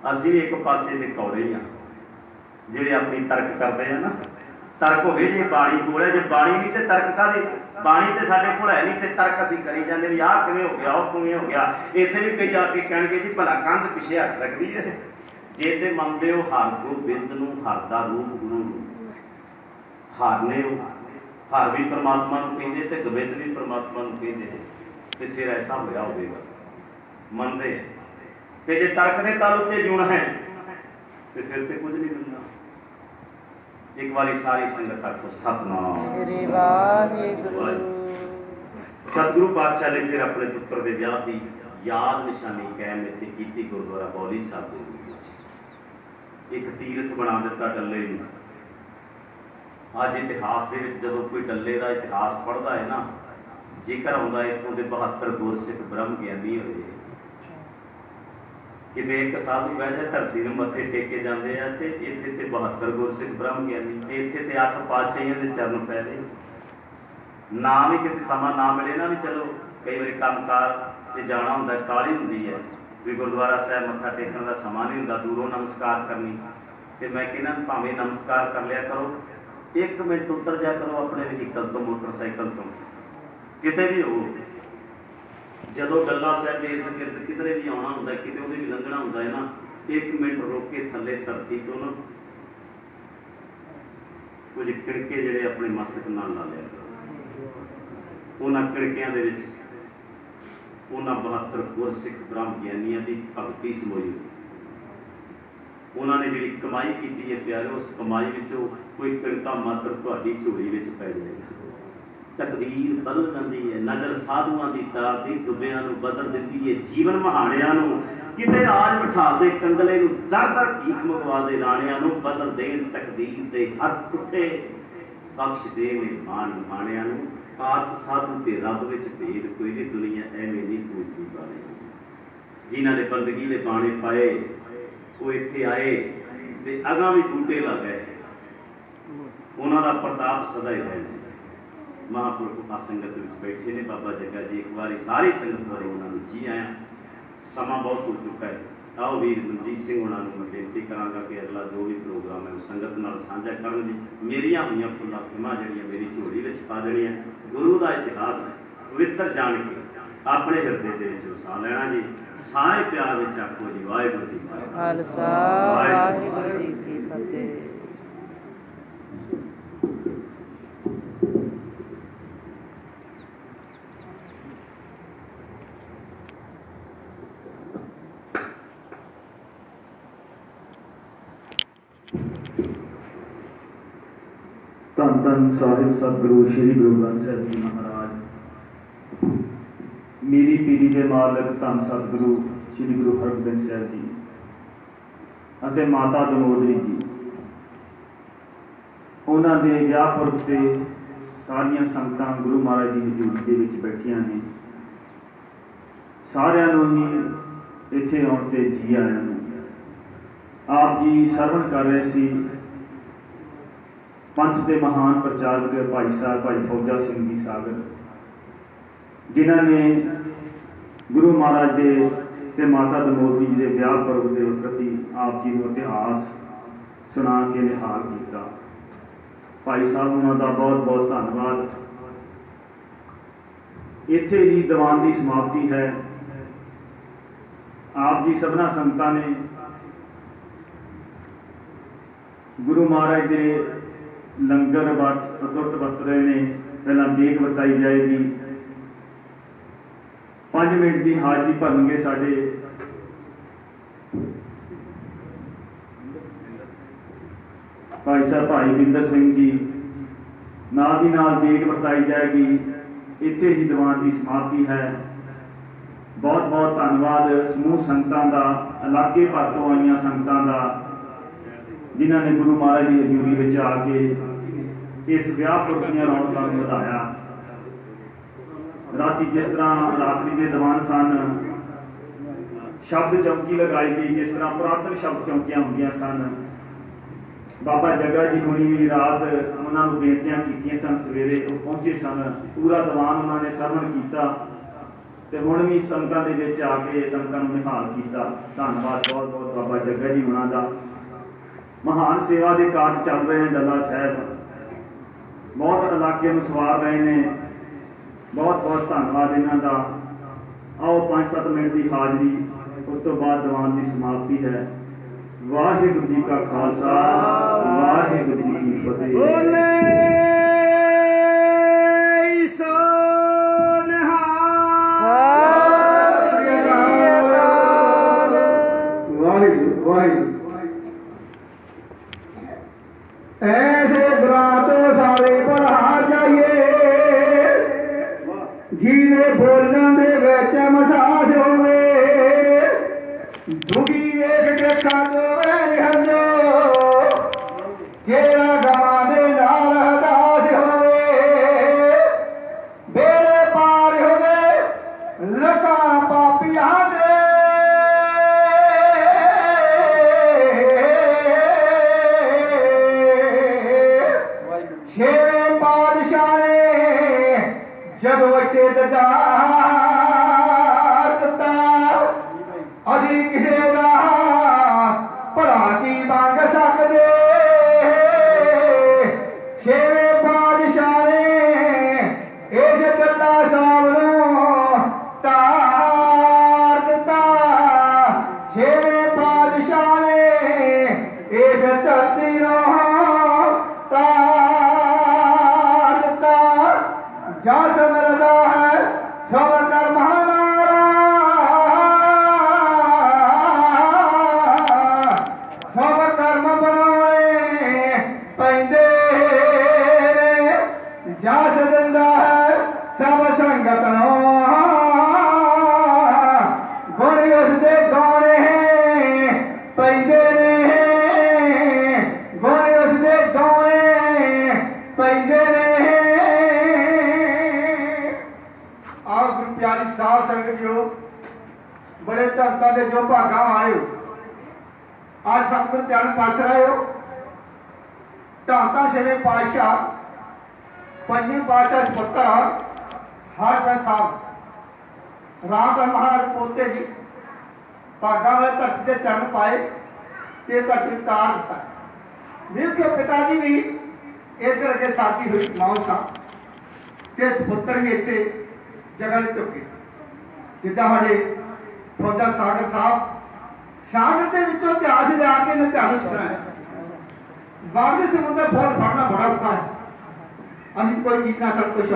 असी भी एक पासे दे कौड़े ही हाँ जिहड़े अपनी तर्क करते हैं ना। तर्क हो जे बाणी कोल है, जे बाणी नहीं तो तर्क काहदे, बाणी तो साडे कोल है नहीं, तो तर्क असीं करी जांदे भी आह किवें हो गया, ओह किवें हो गया। इत्थे भी कई आके कहणगे जी भला कंध पिछे हट सकदी है जे ते मंनदे हो हर गोबिंद नूं, हर दा रूप गुरु नूं, हर ने हर भी परमात्मा नूं कहिंदे ते गोबिंद भी परमात्मा नूं कहिंदे ने, ते फिर ऐसा होया होवेगा मनदे। ते जे तर्क दे ताल्लुक ते जुण है ते फिर ते कुछ नहीं मिलना। एक बारी सारी संगत आखो सतनाम श्री वाहिगुरु। सतगुरु पातशाह ने फिर अपने पुत्र के विआह की याद निशानी कायम इत्थे कीती गुरुद्वारा बौली साहब के रूप में। एक तीर्थ बना दिता डल्ले नूं। अज इतिहास के जदों कोई डल्ले का इतिहास पढ़ता है ना, जिक्र आउंदा इत्थों के 72 गुरसिख ब्रह्म ज्ञानी होए कि एक साधु बह जाए धरती में मत्थे टेके जाते हैं, तो इत्थे ते 72 गुरसिख ब्रह्म ज्ञानी, इत्थे ते 8 पातशाहियों के चरण पै रहे। नाम ही कितने समा ना मिले ना भी चलो कई बार कामकार से जाना होंगे, काली होंगी है भी गुरुद्वारा साहब मत्था टेकने का समा नहीं होंगे, दूरों नमस्कार करनी। तो मैं कहना भावें नमस्कार कर लिया करो, 1 मिनट उतर जाया करो अपने व्हीकल तो, मोटरसाइकिल तो, किते भी हो। जदों डल्ला साहब के इर्द गिर्द किधरे भी आना होंगे, किते उहदे भी लंघना होंदा है ना, 1 मिनट रोक के थले धरती तो ना कुछ किड़के जिहड़े अपने मस्तक नाल ला लिया करो। उन्हां किड़कियां दे विच उन्हां 72 गुरसिख ब्रह्म ज्ञानियां दी भगती समोई। उन्होंने जी कमाई की है प्यारे, उस कमाई विचों कोई किड़का मात्र तुहाडी झोली विच पै जाएगा। तकदीर बदल जाती है, नज़र साधुआं की तारती डुबियां नूं बदल देती है, जीवन महाणियां नूं किते राज बिठा दे, कंगले नूं दर दर भीख मंगवा दे, राणियां नूं बदल देण तकदीर दे हथ टुटे, बख्श दे मेहमान महाणियां नूं। आरस साधु ते रब विच भेद कोई नहीं, दुनिया एवें नहीं पूजदी बाणे। जिन्हां ने बंदगी दे बाणे पाए वो इत्थे आए ते अगां भी बूटे लग गए, उन्हां दा प्रताप सदा ही रहना। महापुरुष आ संगत में बैठे ने बाबा जग्गा जी, एक बार सारी संगत वालों उन्होंने जी आया। समा बहुत हो चुका है, आओ वीर मनजीत सिंह उन्होंने मैं बेनती कराँगा कि अगला जो भी प्रोग्राम है वो संगत नाल साझा करन जी। मेरिया हुई फुल्लां खिमां जिहड़ियां मेरी झोली विच पा देणियां, गुरु का इतिहास पवित्र जान के अपने हिरदे दे विच वसा लेना जी। सारे प्यार विच आखो जी वाहिगुरू जी का खालसा वाहिगुरू जी की फतेह। धन धन साहिब सतगुरु श्री गुरु ग्रंथ साहिब जी महाराज, मेरी पीढ़ी के मालक धन सतगुरु श्री गुरु हरगोबिंद साहिब जी अते माता दमोदरी जी, उन्होंने विआह पुरब से सारिया संगतां गुरु महाराज की हजूरी के विच बैठियां ने। सारिਆਂ ਨੂੰ ही इत्थे आउण ते जी आइआं नूं। आप जी सरवण कर रहे सी पंथ के महान प्रचारक भाई साहब भाई फौजा सिंह जी सागर, जिन्हों ने गुरु महाराज के माता दमोदरी जी के विआह पर्व के प्रति आप जी को इतिहास सुना के निहाल किया। भाई साहब उन्होंने बहुत बहुत धन्यवाद। इत्थे ही दीवान की समाप्ति है। आप जी सबना संगतां ने गुरु महाराज के लंगर अटुट वरत रहे ने। पहला देख बताई जाएगी, 5 मिनट की हाजरी भरनगे साडे भाई साहब भाई बिंदर सिंह जी। नाल दी नाल देख वरताई जाएगी। इत्थे ही दीवान की समाप्ति है। बहुत बहुत धन्यवाद समूह संगतां दा, इलाके भर तो आईयां संगतां दा, जिन्होंने गुरु महाराज की हजूरी में आके इस विआह पुरब दीआं रौनकां नूं वधाया। राती जिस तरह रात्रि के दीवान सन, ਸ਼ਬਦ ਚੌਂਕੀ ਲਗਾਈ ਗਈ, ਜਿਸ ਤਰ੍ਹਾਂ ਪੁਰਾਤਨ ਸ਼ਬਦ ਚੌਂਕੀਆਂ ਹੁੰਦੀਆਂ ਸਨ। ਬਾਬਾ ਜੱਗਾ ਜੀ ਹੁਣੀ ਵੀ ਰਾਤ ਉਹਨਾਂ ਨੂੰ ਬੇਨਤੀਆਂ ਕੀਤੀਆਂ ਸਨ, ਸਵੇਰੇ ਉਹ ਪਹੁੰਚੇ ਸਨ, ਪੂਰਾ ਦੀਵਾਨ ਉਹਨਾਂ ਨੇ ਸਰਵਣ ਕੀਤਾ ਤੇ ਹੁਣ ਵੀ ਸੰਗਤਾਂ ਦੇ ਵਿੱਚ ਆ ਕੇ ਸੰਗਤਾਂ ਨੂੰ ਨਿਹਾਲ ਕੀਤਾ। ਧੰਨਵਾਦ ਬਹੁਤ ਬਹੁਤ ਬਾਬਾ ਜੱਗਾ ਜੀ ਹੁਣਾਂ ਦਾ। ਮਹਾਨ ਸੇਵਾ ਦੇ ਕਾਰਜ ਚੱਲ ਰਹੇ ਨੇ ਡੱਲਾ ਸਾਹਿਬ, ਬਹੁਤ ਇਲਾਕੇ ਨੂੰ ਸਵਾਰ ਰਹੇ ਨੇ। ਬਹੁਤ ਬਹੁਤ ਧੰਨਵਾਦ ਇਹਨਾਂ ਦਾ। ਆਓ 5-7 ਮਿੰਟ ਦੀ ਹਾਜ਼ਰੀ, ਉਸ ਤੋਂ ਬਾਅਦ ਦੀਵਾਨ ਦੀ ਸਮਾਪਤੀ ਹੈ। ਵਾਹਿਗੁਰੂ ਜੀ ਕਾ ਖਾਲਸਾ, ਵਾਹਿਗੁਰੂ ਜੀ ਕੀ ਫਤਿਹ। ਵਾਹਿਗੁਰੂ ਵਾਹਿਗੁਰੂ। ਐਸੇ ਗੁਰਾਂ ਤੋਂ ਸਾਰੇ ਭਲਾ ਜਾਈਏ, ਜਿਹਦੇ ਬੋਲਣ ਦੇ ਵਿੱਚ ਮਿਠਾਸ ਹੋਵੇ। ਦੁਗੀ ਵੇਖ ਕੇ ਖਾਂਦੇ ਨਿਹੰਜੋ, ਜਿਹੜਾ ਗਵਾਂ ਦੇ ਨਾਲ ਹਦਾਸ ਹੋਵੇ। ਬੇੜੇ ਪਾਰ ਹੋ ਗਏ ਲੱਖਾਂ ਪਾਪੀਆਂ ਦੇ, ਛੇਵੇਂ ਪਾਤਸ਼ਾਹ ਨੇ ਜਦੋਂ ਇੱਥੇ ਦਦਾਰ ਦਿੱਤਾ, ਅਸੀਂ ਕਿਸੇ ਦਾ ਭਲਾ ਕੀ ਮੰਗ ਸਕਦੇ। ਛੇਵੇਂ ਪਾਤਸ਼ਾਹ ਨੇ ਇਸ ਡੱਲਾ ਸਾਹਿਬ ਨੂੰ ਤਾਰ ਦਿੱਤਾ। ਛੇਵੇਂ ਪਾਤਸ਼ਾਹ ਨੇ ਇਸ ਧਰਤੀ ਨੂੰ ਤਾਰ ਦਿੱਤਾ। ਜਸ ਮਿਲਦਾ ਹੈ ਸਭ ਕਰਮਾਂ ਨਾਲ, ਸਭ ਕਰਮ ਬਣਾਉਣੇ ਪੈਂਦੇ ਨੇ। ਜਸ ਦਿੰਦਾ ਹੈ ਸਭ ਸੰਗਤ ਨੂੰ, ਗੁਣ ਉਸਦੇ ਗਾਉਣੇ ਪੈਂਦੇ ਨੇ। ਗੁਣ ਉਸਦੇ ਗਾਉਣੇ ਪੈਂਦੇ ਨੇ। ਆਓ ਗੁਰੂ ਪਿਆਰੀ ਸਾਧ ਸੰਗਤ ਜੀਓ, ਬੜੇ ਧੰਤਾਂ ਦੇ ਜੋ ਭਾਗਾ ਵਾਲੇ ਹੋ, ਅੱਜ ਸਤਿਗੁਰ ਚਰਨ ਪਰਸ ਰਹੇ ਹੋ। ਧੰਤਾਂ ਛੇਵੇਂ ਪਾਤਸ਼ਾਹ, ਪੰਜਵੇਂ ਪਾਤਸ਼ਾਹ ਸਪੁੱਤਰ ਹਰਗੋਬਿੰਦ ਸਾਹਿਬ ਰਾਮਦਾਸ ਮਹਾਰਾਜ ਪੋਤੇ ਜੀ, ਭਾਗਾ ਵਾਲੇ ਧਰਤੀ ਦੇ ਚਰਨ ਪਾਏ ਤੇ ਧਰਤੀ ਤਾਰ ਦਿੱਤਾ। ਵੇਖਿਓ ਪਿਤਾ ਜੀ ਵੀ ਇੱਧਰ ਅੱਗੇ ਸਾਥੀ ਹੋਈ ਮਾਉ ਸਾਹਿਬ ਤੇ ਸਪੁੱਤਰ ਵੀ ਇਸੇ ਜਗ੍ਹਾ ਤੇ ਝੁਕੇ। ਜਿੱਦਾਂ ਸਾਡੇ ਫੌਜਾ ਸਾਗਰ ਸਾਹਿਬ, ਸਾਗਰ ਦੇ ਵਿੱਚੋਂ ਇਤਿਹਾਸ ਲਿਆ ਕੇ ਇਹਨੇ ਤੁਹਾਨੂੰ ਸੁਣਾਇਆ। ਵਗਦੇ ਸਮੁੰਦਰ ਫੁੱਲ ਫੜਨਾ ਬੜਾ ਔਖਾ ਹੈ। ਅਸੀਂ ਕੋਈ ਚੀਜ਼ ਨਾਲ ਸਭ ਕੁਛ